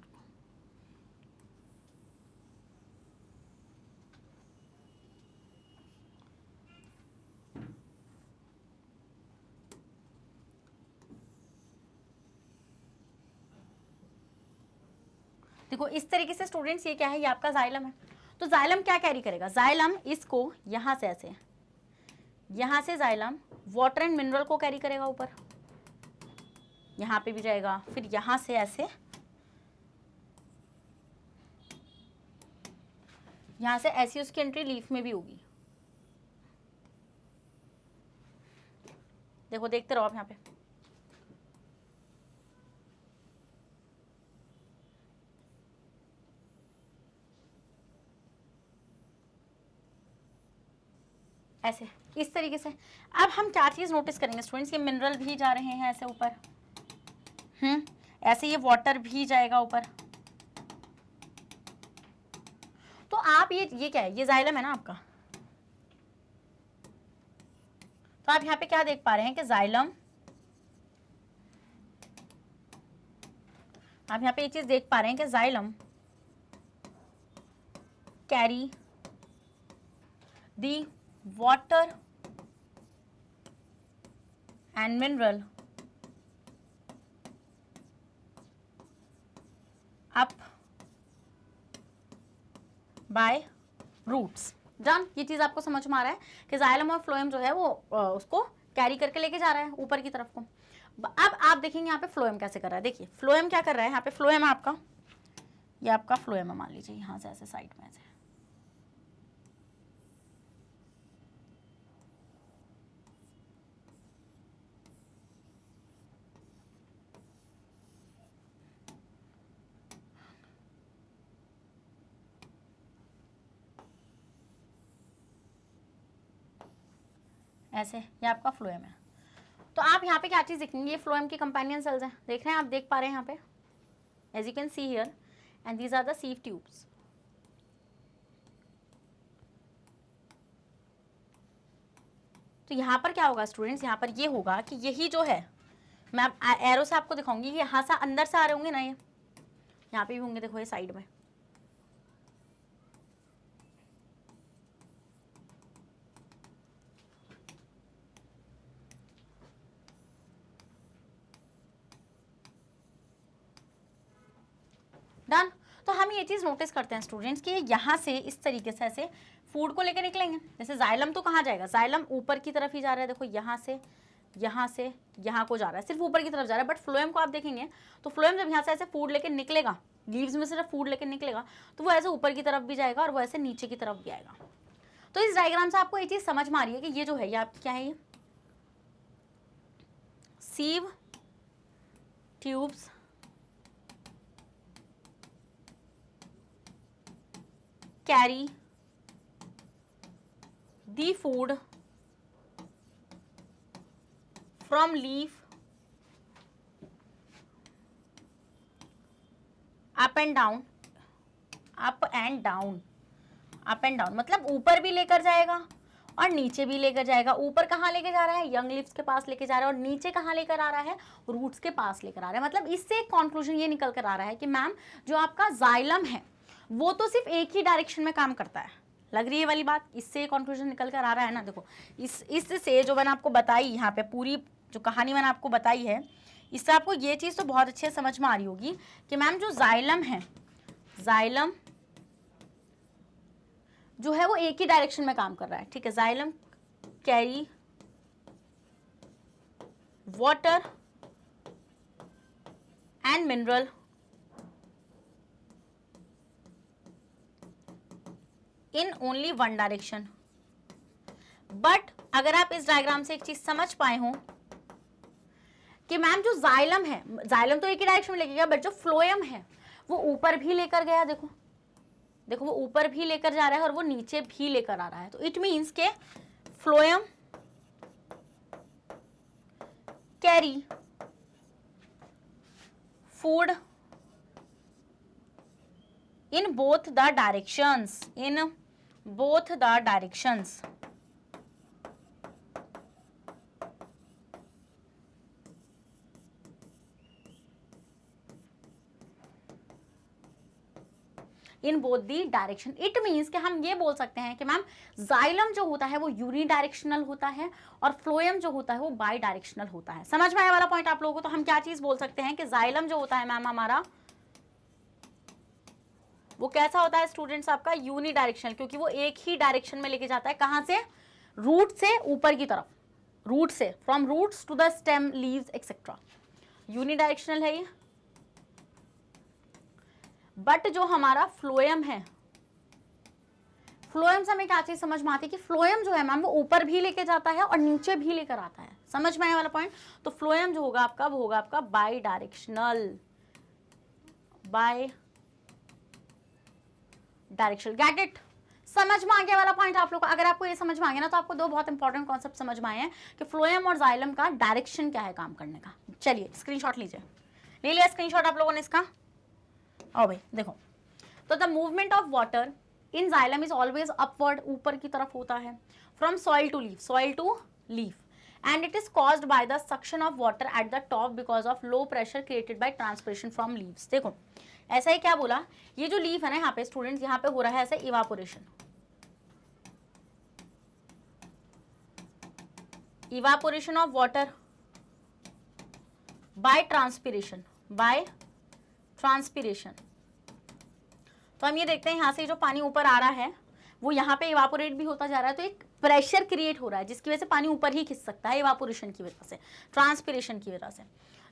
देखो इस तरीके से स्टूडेंट्स, ये क्या है? ये आपका जाइलम है। तो जाइलम क्या कैरी करेगा? जाइलम इसको यहाँ से ऐसे, यहाँ से जाइलम वाटर एंड मिनरल को कैरी करेगा ऊपर, यहाँ पे भी जाएगा, फिर यहाँ से ऐसे, यहाँ से ऐसी उसकी एंट्री लीफ में भी होगी। देखो देखते रहो आप यहाँ पे, ऐसे इस तरीके से। अब हम क्या चीज नोटिस करेंगे स्टूडेंट्स, ये मिनरल भी जा रहे हैं ऐसे ऊपर, ऐसे ये वाटर भी जाएगा ऊपर। तो आप ये क्या है? ये जाइलम है ना आपका। तो आप यहाँ पे क्या देख पा रहे हैं कि जाइलम, आप यहाँ पे ये चीज देख पा रहे हैं कि xylem carry the water and mineral up by roots. Done. ये चीज आपको समझ में आ रहा है कि जाइलम और फ्लोएम जो है वो उसको कैरी करके लेके जा रहा है ऊपर की तरफ को। अब आप देखेंगे यहाँ पे फ्लोएम कैसे कर रहा है। देखिए फ्लोएम क्या कर रहा है, यहाँ पे फ्लोएम है आपका, ये आपका फ्लोएम है, मान लीजिए यहाँ से ऐसे साइड में ऐसे, ऐसे, ये आपका फ्लोएम है। तो आप यहाँ पे क्या चीज देखेंगे, ये फ्लोएम की कंपेनियन सेल्स हैं, देख रहे हैं आप, देख पा रहे हैं यहाँ पे, as you can see here, and these are the sieve tubes. तो यहाँ पर क्या होगा स्टूडेंट्स, यहाँ पर ये होगा कि यही जो है मैं एरो से आपको दिखाऊंगी कि यहाँ से अंदर से आ रहे होंगे ना, ये यहाँ पे भी होंगे, देखो ये साइड में। डन। तो हम ये चीज नोटिस करते हैं स्टूडेंट्स कि यहाँ से इस तरीके से ऐसे फूड को लेकर निकलेंगे। जैसे जाइलम तो कहाँ जाएगा, जाइलम ऊपर की तरफ ही जा रहा है, देखो यहाँ से यहाँ को जा रहा है, सिर्फ ऊपर की तरफ जा रहा है। बट फ्लोएम को आप देखेंगे तो फ्लोएम जब यहाँ से ऐसे फूड लेकर निकलेगा, लीव्स में से जब फूड लेकर निकलेगा तो वो ऐसे ऊपर की तरफ भी जाएगा और वो ऐसे नीचे की तरफ भी आएगा। तो इस डायग्राम से आपको ये चीज समझ में आ रही है कि ये जो है ये आपकी क्या है, ये sieve tubes carry the food from leaf up and down, मतलब ऊपर भी लेकर जाएगा और नीचे भी लेकर जाएगा। ऊपर कहाँ लेके जा रहा है, यंग लीव्स के पास लेके जा रहा है, और नीचे कहाँ लेकर आ रहा है, रूट्स के पास लेकर आ रहा है। मतलब इससे एक कंक्लूजन ये निकल कर आ रहा है कि मैम जो आपका जाइलम है वो तो सिर्फ एक ही डायरेक्शन में काम करता है। लग रही है वाली बात, इससे कंक्लूजन निकल कर आ रहा है ना। देखो इससे जो मैंने आपको बताई, यहाँ पे पूरी जो कहानी मैंने आपको बताई है, इससे आपको ये चीज़ तो बहुत अच्छे से समझ में आ रही होगी कि मैम जो जाइलम है, जाइलम जो है वो एक ही डायरेक्शन में काम कर रहा है। ठीक है, xylem carry water and mineral in only one direction. But अगर आप इस डायग्राम से एक चीज समझ पाए हो कि मैम जो जाइलम है, जाइलम तो एक ही डायरेक्शन में लेके गया, बट जो फ्लोएम है वो ऊपर भी लेकर गया। देखो देखो वो ऊपर भी लेकर जा रहा है और वो नीचे भी लेकर आ रहा है। तो इट मीन्स के phloem carry food in both the directions, in both the directions। In both the direction. It means कि हम ये बोल सकते हैं कि मैम जाइलम जो होता है वो यूनी डायरेक्शनल होता है और फ्लोएम जो होता है वो बाई डायरेक्शनल होता है। समझ में आया वाला पॉइंट आप लोगों को? तो हम क्या चीज बोल सकते हैं कि जाइलम जो होता है मैम हमारा वो कैसा होता है स्टूडेंट्स, आपका यूनी डायरेक्शनल, क्योंकि वो एक ही डायरेक्शन में लेके जाता है। कहां से, रूट से ऊपर की तरफ, रूट से, from roots to the stem leaves etcetera, unidirectional है ये। बट जो हमारा फ्लोएम है, फ्लोएम से हमें क्या चीज समझ में आती है कि फ्लोएम जो है मैम वो ऊपर भी लेके जाता है और नीचे भी लेकर आता है। समझ में आया वाला पॉइंट? तो फ्लोएम जो होगा आपका वो होगा आपका bidirectional, bidirectional. Get it? समझ में आ गया वाला पॉइंट आप लोग को? अगर आपको ये समझ में आ गया ना तो आपको दो बहुत इंपॉर्टेंट कॉन्सेप्ट समझ में आए हैं कि फ्लोएम और जाइलम का डायरेक्शन क्या है काम करने का। चलिए स्क्रीनशॉट लीजिए, ले लिया स्क्रीनशॉट आप लोगों ने इसका? ओ भाई देखो, तो the movement of water in xylem is always upward, ऊपर की तरफ होता है, from soil to leaf, soil to leaf, and it is caused by the suction of water at the top because of low pressure created by transpiration from leaves। देखो ऐसा ही क्या बोला, ये जो लीफ है ना यहाँ पे स्टूडेंट्स, यहाँ पे हो रहा है ऐसे evaporation, evaporation of water by transpiration, by transpiration. तो हम ये देखते हैं यहाँ से जो पानी ऊपर आ रहा है वो यहाँ पे इवापोरेट भी होता जा रहा है, तो एक प्रेशर क्रिएट हो रहा है जिसकी वजह से पानी ऊपर ही खिंच सकता है, इवापोरेशन की वजह से, ट्रांसपिरेशन की वजह से।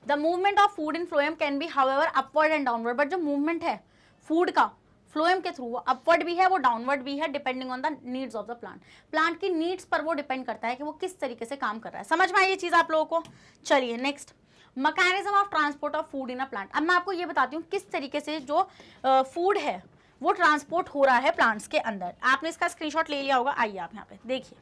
The movement of food in phloem can be however upward and downward, but जो मूवमेंट है फूड का फ्लोएम के थ्रू वो अपवर्ड भी है, वो डाउनवर्ड भी है, depending on the needs of the plant. Plant की नीड्स पर वो डिपेंड करता है कि वो किस तरीके से काम कर रहा है। समझ में आई ये चीज आप लोगों को? चलिए next, mechanism of transport of food in a plant. अब मैं आपको ये बताती हूँ किस तरीके से जो फूड है वो ट्रांसपोर्ट हो रहा है प्लांट्स के अंदर। आपने इसका स्क्रीनशॉट ले लिया होगा, आइए आप यहाँ पे देखिए।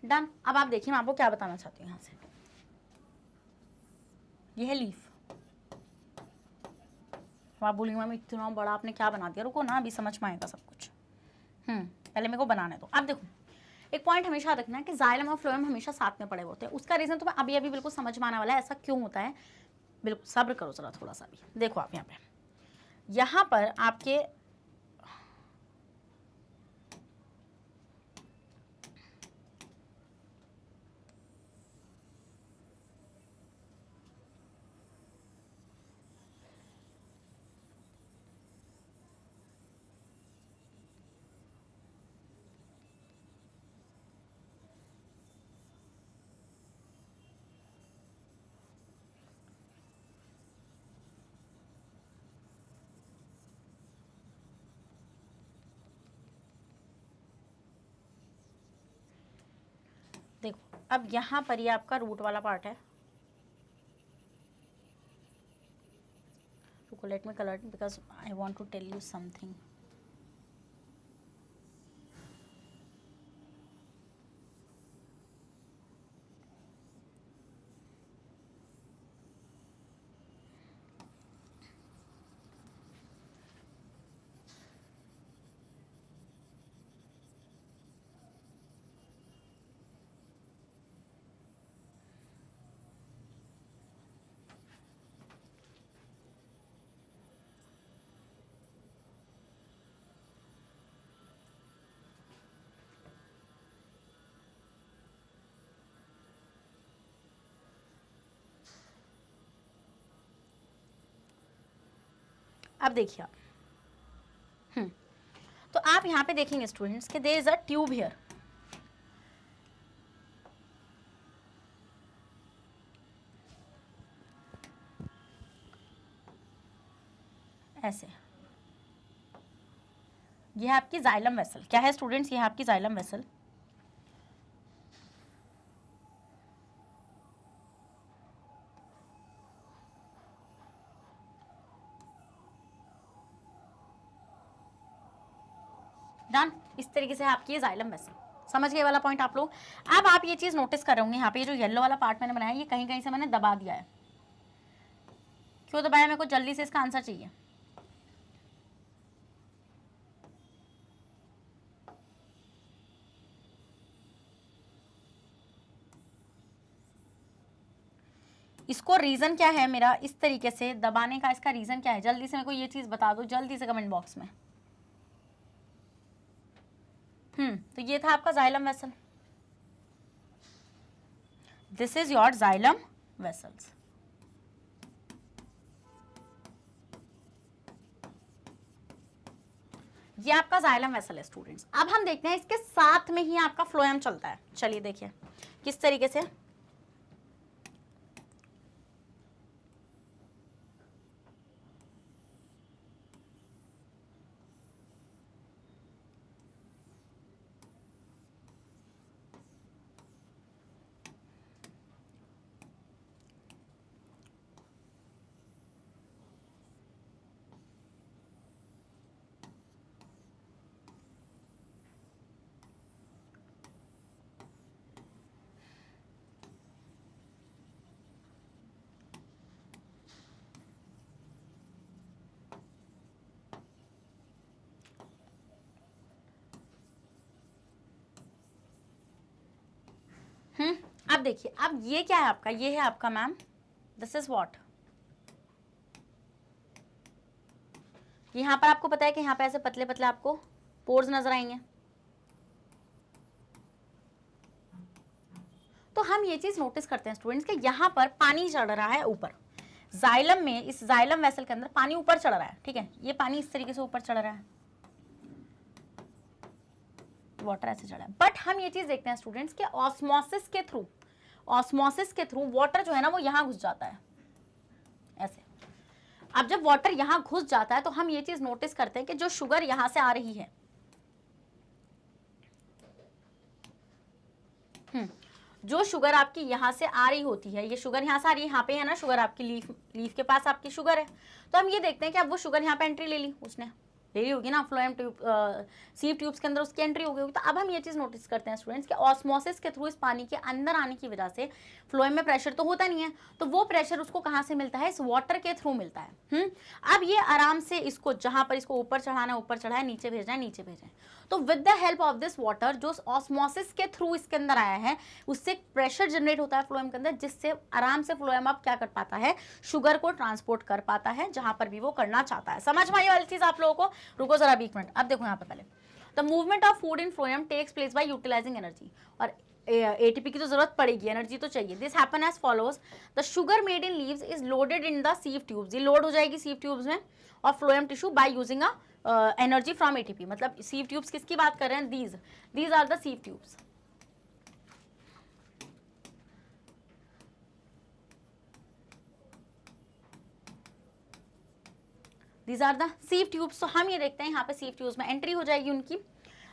डन। अब आप देखिए मैं आपको क्या बताना चाहती हूँ यहाँ से, ये है लीफ। आप बोलेंगे मैम इतना बड़ा आपने क्या बना दिया, रुको ना अभी समझ में आएगा सब कुछ। पहले मेरे को बनाने दो। अब देखो एक पॉइंट हमेशा याद रखना है कि जाइलम और फ्लोएम हमेशा साथ में पड़े होते हैं। उसका रीजन तो मैं अभी अभी बिल्कुल समझ में आने वाला है, ऐसा क्यों होता है, बिल्कुल सब्र करो जरा थोड़ा सा भी। देखो आप यहाँ पर आपके देखो अब यहाँ पर ये आपका रूट वाला पार्ट है। रुको let me colour because I want to tell you something. अब देखिए आप तो आप यहाँ पे देखेंगे स्टूडेंट्स कि there is a tube here. ऐसे ये है आपकी जाइलम वेसल। क्या है स्टूडेंट्स, ये है आपकी जाइलम वेसल। डन। इस तरीके से आपकी जाइलम वेसल। समझ गए वाला पॉइंट आप लोग। अब आप ये चीज नोटिस कर रहे होंगे यहाँ पे जो येलो वाला पार्ट मैंने बनाया ये कहीं कहीं से मैंने दबा दिया है। क्यों दबाया, मेरे को जल्दी से इसका आंसर चाहिए। इसको रीजन क्या है मेरा इस तरीके से दबाने का, इसका रीजन क्या है, जल्दी से मेरे को ये चीज बता दो जल्दी से कमेंट बॉक्स में। तो ये था आपका xylem vessel. This is your xylem vessels. ये आपका जाइलम वेसल है स्टूडेंट्स। अब हम देखते हैं इसके साथ में ही आपका फ्लोएम चलता है। चलिए देखिए किस तरीके से। अब देखिए अब ये क्या है आपका, ये है आपका मैम दिस इज व्हाट। यहाँ पर आपको पता है कि यहाँ पे ऐसे पतले पतले आपको पोर्स नजर आएंगे। तो हम ये चीज नोटिस करते हैं स्टूडेंट्स कि यहाँ पर पानी चढ़ रहा है ऊपर। जाइलम में, इस जाइलम वेसल के अंदर पानी ऊपर चढ़ रहा है, ठीक है। ये पानी इस तरीके से ऊपर चढ़ रहा है, वाटर ऐसे चढ़ा है। बट हम ये चीज देखते हैं स्टूडेंट्स कि ऑस्मोसिस के थ्रू वाटर जो है ना वो यहाँ घुस जाता है ऐसे। अब जब वाटर यहाँ घुस जाता है तो हम ये चीज नोटिस करते हैं कि जो शुगर यहाँ से आ रही है, जो शुगर आपकी यहाँ से आ रही होती है, ये शुगर यहाँ से आ रही है, यहाँ पे है ना शुगर आपकी लीफ के पास आपकी शुगर है। तो हम ये देखते हैं कि अब वो शुगर यहाँ पे एंट्री ले ली उसने, ले ली होगी ना, फ्लोएम ट्यूब सीव ट्यूब्स के अंदर उसकी एंट्री हो गई होगी। तो अब हम ये चीज़ नोटिस करते हैं स्टूडेंट्स कि ऑस्मोसिस के थ्रू इस पानी के अंदर आने की वजह से फ्लोएम में प्रेशर तो होता नहीं है, तो वो प्रेशर उसको कहाँ से मिलता है, इस वाटर के थ्रू मिलता है। अब ये आराम से इसको जहाँ पर इसको ऊपर चढ़ाना है ऊपर चढ़ाए, नीचे भेजना है नीचे भेजना है। तो with the help of this water जो ऑस्मोसिस के थ्रू इसके अंदर आया है, उससे प्रेशर जनरेट होता है फ्लोएम के अंदर, जिससे आराम से फ्लोएम अब क्या कर पाता है, शुगर को ट्रांसपोर्ट कर पाता है जहां पर भी वो करना चाहता है। समझ में आई वाली चीज आप लोगों को? रुको जरा 1 मिनट। अब देखो यहाँ पे पहले, the movement of food in phloem takes place by utilising energy, और एटीपी की तो जरूरत पड़ेगी, एनर्जी तो चाहिए। This happen as follows, the sugar made in leaves is loaded in the sieve tubes, ये लोड हो जाएगी सीव ट्यूब्स में और phloem tissue by using a energy from ATP. मतलब सीव ट्यूब्स किसकी बात कर रहे हैं, these are the sieve tubes. These are the sieve tubes. तो हम ये देखते हैं यहाँ पे सीव ट्यूब्स में एंट्री हो जाएगी उनकी।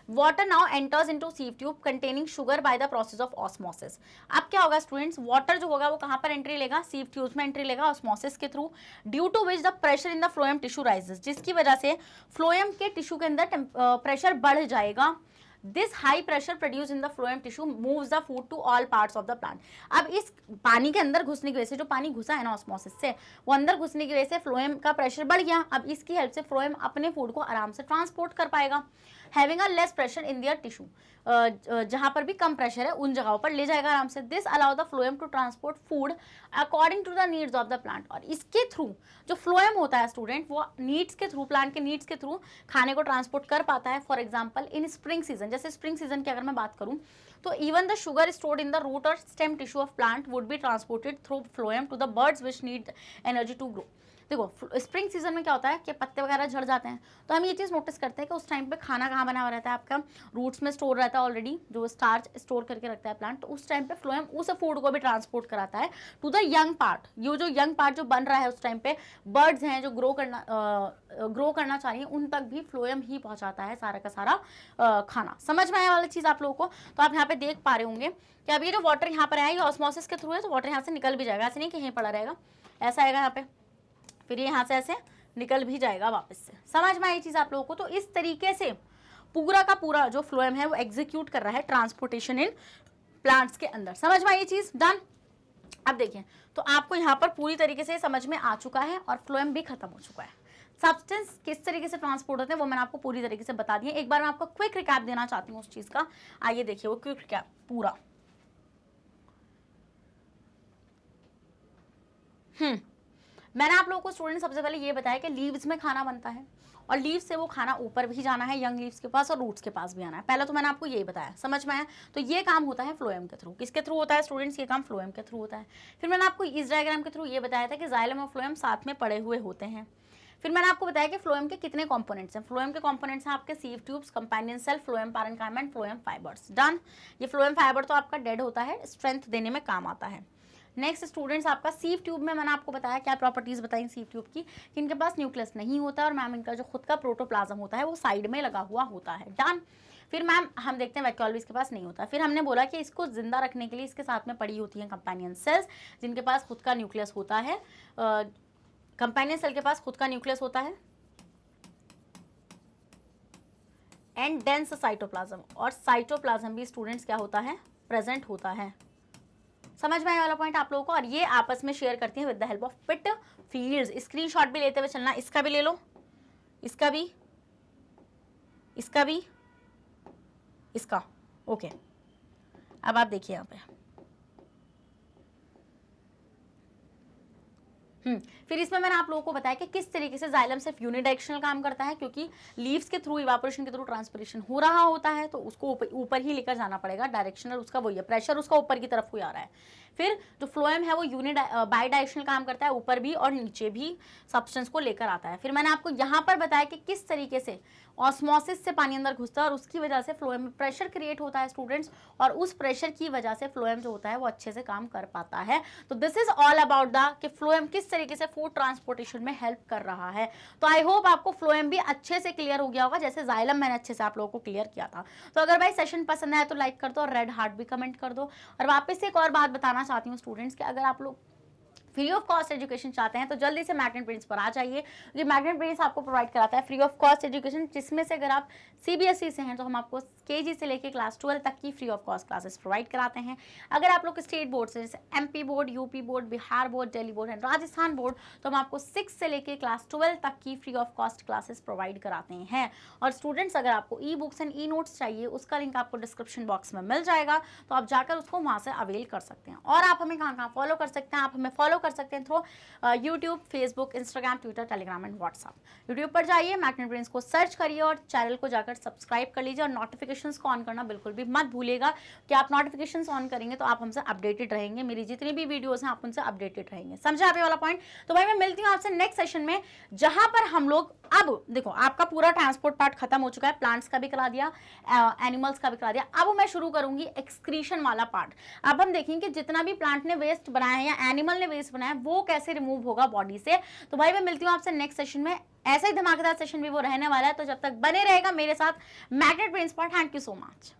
Water now enters into sieve tube containing sugar by the process of osmosis. अब क्या होगा स्टूडेंट्स, वाटर जो होगा वो कहाँ पर एंट्री लेगा, सीव ट्यूब्स में एंट्री लेगा ऑस्मोसिस के थ्रू, due to which the pressure in the phloem tissue rises, जिसकी वजह से फ्लोएम के टिश्यू के अंदर प्रेशर बढ़ जाएगा। This high pressure produce in the phloem tissue moves the food to all parts of the plant. अब इस पानी के अंदर घुसने की वजह से, जो पानी घुसा है ना ऑस्मोसिस से, वो अंदर घुसने की वजह से फ्लोएम का प्रेशर बढ़ गया। अब इसकी हेल्प से फ्लोएम अपने फूड को आराम से ट्रांसपोर्ट कर पाएगा। Having a less pressure in their tissue, जहां पर भी कम प्रेशर है उन जगहों पर ले जाएगा आराम से। This allow the phloem to transport food according to the needs of the plant, और इसके थ्रू जो फ्लोएम होता है स्टूडेंट, वो नीड्स के थ्रू, प्लांट के नीड्स के थ्रू खाने को ट्रांसपोर्ट कर पाता है। For example in spring season, जैसे स्प्रिंग सीजन की अगर मैं बात करूं, तो even the sugar stored in the root और stem tissue of plant would be transported through phloem to the buds which need energy to grow. देखो spring season में क्या होता है कि पत्ते वगैरह झड़ जाते हैं, तो हम ये चीज़ नोटिस करते हैं कि उस टाइम पे खाना कहाँ बना हुआ रहता है, आपका रूट्स में स्टोर रहता है ऑलरेडी, जो स्टार्च स्टोर करके रखता है प्लांट। तो उस टाइम पे फ्लोएम उस फूड को भी ट्रांसपोर्ट कराता है टू द यंग पार्ट। ये जो यंग पार्ट जो बन रहा है उस टाइम पे, बर्ड्स हैं जो ग्रो करना चाह रही है, उन तक भी फ्लोएम ही पहुंचाता है सारा का सारा खाना। समझ में आने वाली चीज़ आप लोगों को? तो आप यहाँ पे देख पा रहे होंगे कि अब ये जो वाटर यहाँ पर है ये ऑस्मोसिस के थ्रू है, तो वाटर यहाँ से निकल भी जाएगा, ऐसे नहीं कि यहीं पड़ा रहेगा, ऐसा आएगा यहाँ पे, फिर ये यहाँ से ऐसे निकल भी जाएगा वापस से। समझ में आई चीज़ आप लोगों को? तो इस तरीके से पूरा का पूरा जो फ्लोएम है वो एग्जीक्यूट कर रहा है ट्रांसपोर्टेशन इन प्लांट्स के अंदर। समझ में आई चीज़? डन। अब देखिए, तो आपको यहाँ पर पूरी तरीके से समझ में आ चुका है और फ्लोएम भी खत्म हो चुका है। सब्सटेंस किस तरीके से ट्रांसपोर्ट होते हैं वो मैंने आपको पूरी तरीके से बता दिया। एक बार मैं आपको क्विक रिकैप देना चाहती हूँ उस चीज़ का। आइए देखिए वो क्विक रिकैप पूरा। मैंने आप लोगों को स्टूडेंट सबसे पहले ये बताया कि लीव्स में खाना बनता है और लीव्स से वो खाना ऊपर भी जाना है, यंग लीव्स के पास और रूट्स के पास भी आना है। पहले तो मैंने आपको यही बताया, समझ में आया? तो ये काम होता है फ्लोएम के थ्रू। किसके थ्रू होता है स्टूडेंट्स? ये काम फ्लोएम के थ्रू होता है। फिर मैंने आपको इस डायग्राम के थ्रू ये बताया था कि जाइलम और फ्लोएम साथ में पड़े हुए होते हैं। फिर मैंने आपको बताया कि फ्लोएम के कितने कंपोनेंट्स हैं। फ्लोएम के कंपोनेंट्स हैं आपके sieve tubes, companion cell, phloem parenchyma and phloem fibres. Done. ये फ्लोएम फाइबर तो आपका डेड होता है, स्ट्रेंथ देने में काम आता है। नेक्स्ट स्टूडेंट्स, आपका सीव ट्यूब में मैंने आपको बताया क्या प्रॉपर्टीज बताई सीव ट्यूब की, कि इनके पास न्यूक्लियस नहीं होता और मैम इनका जो खुद का प्रोटोप्लाज्म होता है वो साइड में लगा हुआ होता है। डन। फिर मैम हम देखते हैं वैक्यूल इसके पास नहीं होता। फिर हमने बोला कि इसको जिंदा रखने के लिए इसके साथ में पड़ी होती हैं कंपेनियन सेल्स, जिनके पास खुद का न्यूक्लियस होता है। कंपेनियन सेल के पास खुद का न्यूक्लियस होता है एंड डेंस साइटोप्लाज्म, और साइटोप्लाज्म भी स्टूडेंट्स क्या होता है, प्रेजेंट होता है। समझ में आने वाला पॉइंट आप लोगों को? और ये आपस में शेयर करती हैं with the help of pit fields. Screenshot भी लेते हुए चलना, इसका भी ले लो, इसका भी, इसका भी, इसका। ओके, अब आप देखिए यहाँ पे। फिर इसमें मैंने आप लोगों को बताया कि किस तरीके से जाइलम सिर्फ यूनिडायरेक्शनल काम करता है, क्योंकि लीव्स के थ्रू इवापोरेशन के थ्रू ट्रांसपिरेशन हो रहा होता है, तो उसको ऊपर ही लेकर जाना पड़ेगा। डायरेक्शनल उसका वही है, प्रेशर उसका ऊपर की तरफ ही आ रहा है। फिर जो फ्लोएम है वो बाई डायरेक्शनल काम करता है, ऊपर भी और नीचे भी सब्सटेंस को लेकर आता है। फिर मैंने आपको यहाँ पर बताया कि किस तरीके से ऑस्मोसिस से पानी अंदर घुसता है और उसकी वजह से फ्लोएम में प्रेशर क्रिएट होता है स्टूडेंट्स, और उस प्रेशर की वजह से फ्लोएम जो होता है वो अच्छे से काम कर पाता है। तो this is all about the कि फ्लोएम किस तरीके से फूड ट्रांसपोर्टेशन में हेल्प कर रहा है। तो आई होप आपको फ्लोएम भी अच्छे से क्लियर हो गया होगा, जैसे जाइलम मैंने अच्छे से आप लोगों को क्लियर किया था। तो अगर भाई सेशन पसंद आया तो लाइक कर दो और रेड हार्ट भी कमेंट कर दो। और वापस से एक और बात बताना चाहती हूँ स्टूडेंट्स कि अगर आप लोग फ्री ऑफ कॉस्ट एजुकेशन चाहते हैं तो जल्दी से मैग्नेट ब्रेन्स पर आ जाइए। ये मैग्नेट ब्रेन्स आपको प्रोवाइड कराता है फ्री ऑफ कॉस्ट एजुकेशन, जिसमें से अगर आप सीबीएसई से हैं तो हम आपको केजी से लेके क्लास 12 तक की free of cost classes provide कराते हैं। अगर आप लोग स्टेट बोर्ड से जैसे MP board, UP board, Bihar board, Delhi board and Rajasthan board, तो हम आपको 6 से लेके क्लास 12 तक की free of cost classes provide कराते हैं। और स्टूडेंट्स अगर आपको e books and e notes चाहिए, उसका लिंक आपको डिस्क्रिप्शन बॉक्स में मिल जाएगा, तो आप जाकर उसको वहाँ से अवेल कर सकते हैं। और आप हमें कहाँ फॉलो कर सकते हैं? आप हमें फॉलो कर सकते हैं through YouTube, Facebook, Instagram, Twitter, Telegram and WhatsApp. YouTube पर जाइए, मैग्नेट ब्रेन्स को सर्च करिए और चैनल को जाकर सब्सक्राइब कर लीजिए और नोटिफिकेशंस को ऑन करना बिल्कुल भी मत भूलिएगा कि आप नोटिफिकेशंस ऑन करेंगे तो आप हमसे अपडेटेड रहेंगे। मेरी जितनी भी वीडियोस हैं आप उनसे अपडेटेड रहेंगे। समझे आप ये वाला पॉइंट? तो भाई मैं मिलती हूँ आपसे नेक्स्ट सेशन में, जहां पर हम लोग, अब देखो आपका पूरा ट्रांसपोर्ट पार्ट खत्म हो चुका है, प्लांट्स का भी करा दिया, एनिमल्स का भी करा दिया। अब मैं शुरू करूंगी एक्सक्रीशन वाला पार्ट। अब हम देखेंगे कि जितना भी प्लांट ने वेस्ट बनाया है या एनिमल ने वेस्ट बनाया है वो कैसे रिमूव होगा बॉडी से। तो भाई मैं मिलती हूँ आपसे नेक्स्ट सेशन में। ऐसा ही धमाकेदार सेशन भी वो रहने वाला है, तो जब तक बने रहेगा मेरे साथ मैग्नेट ब्रेन्स पर। Thank you so much.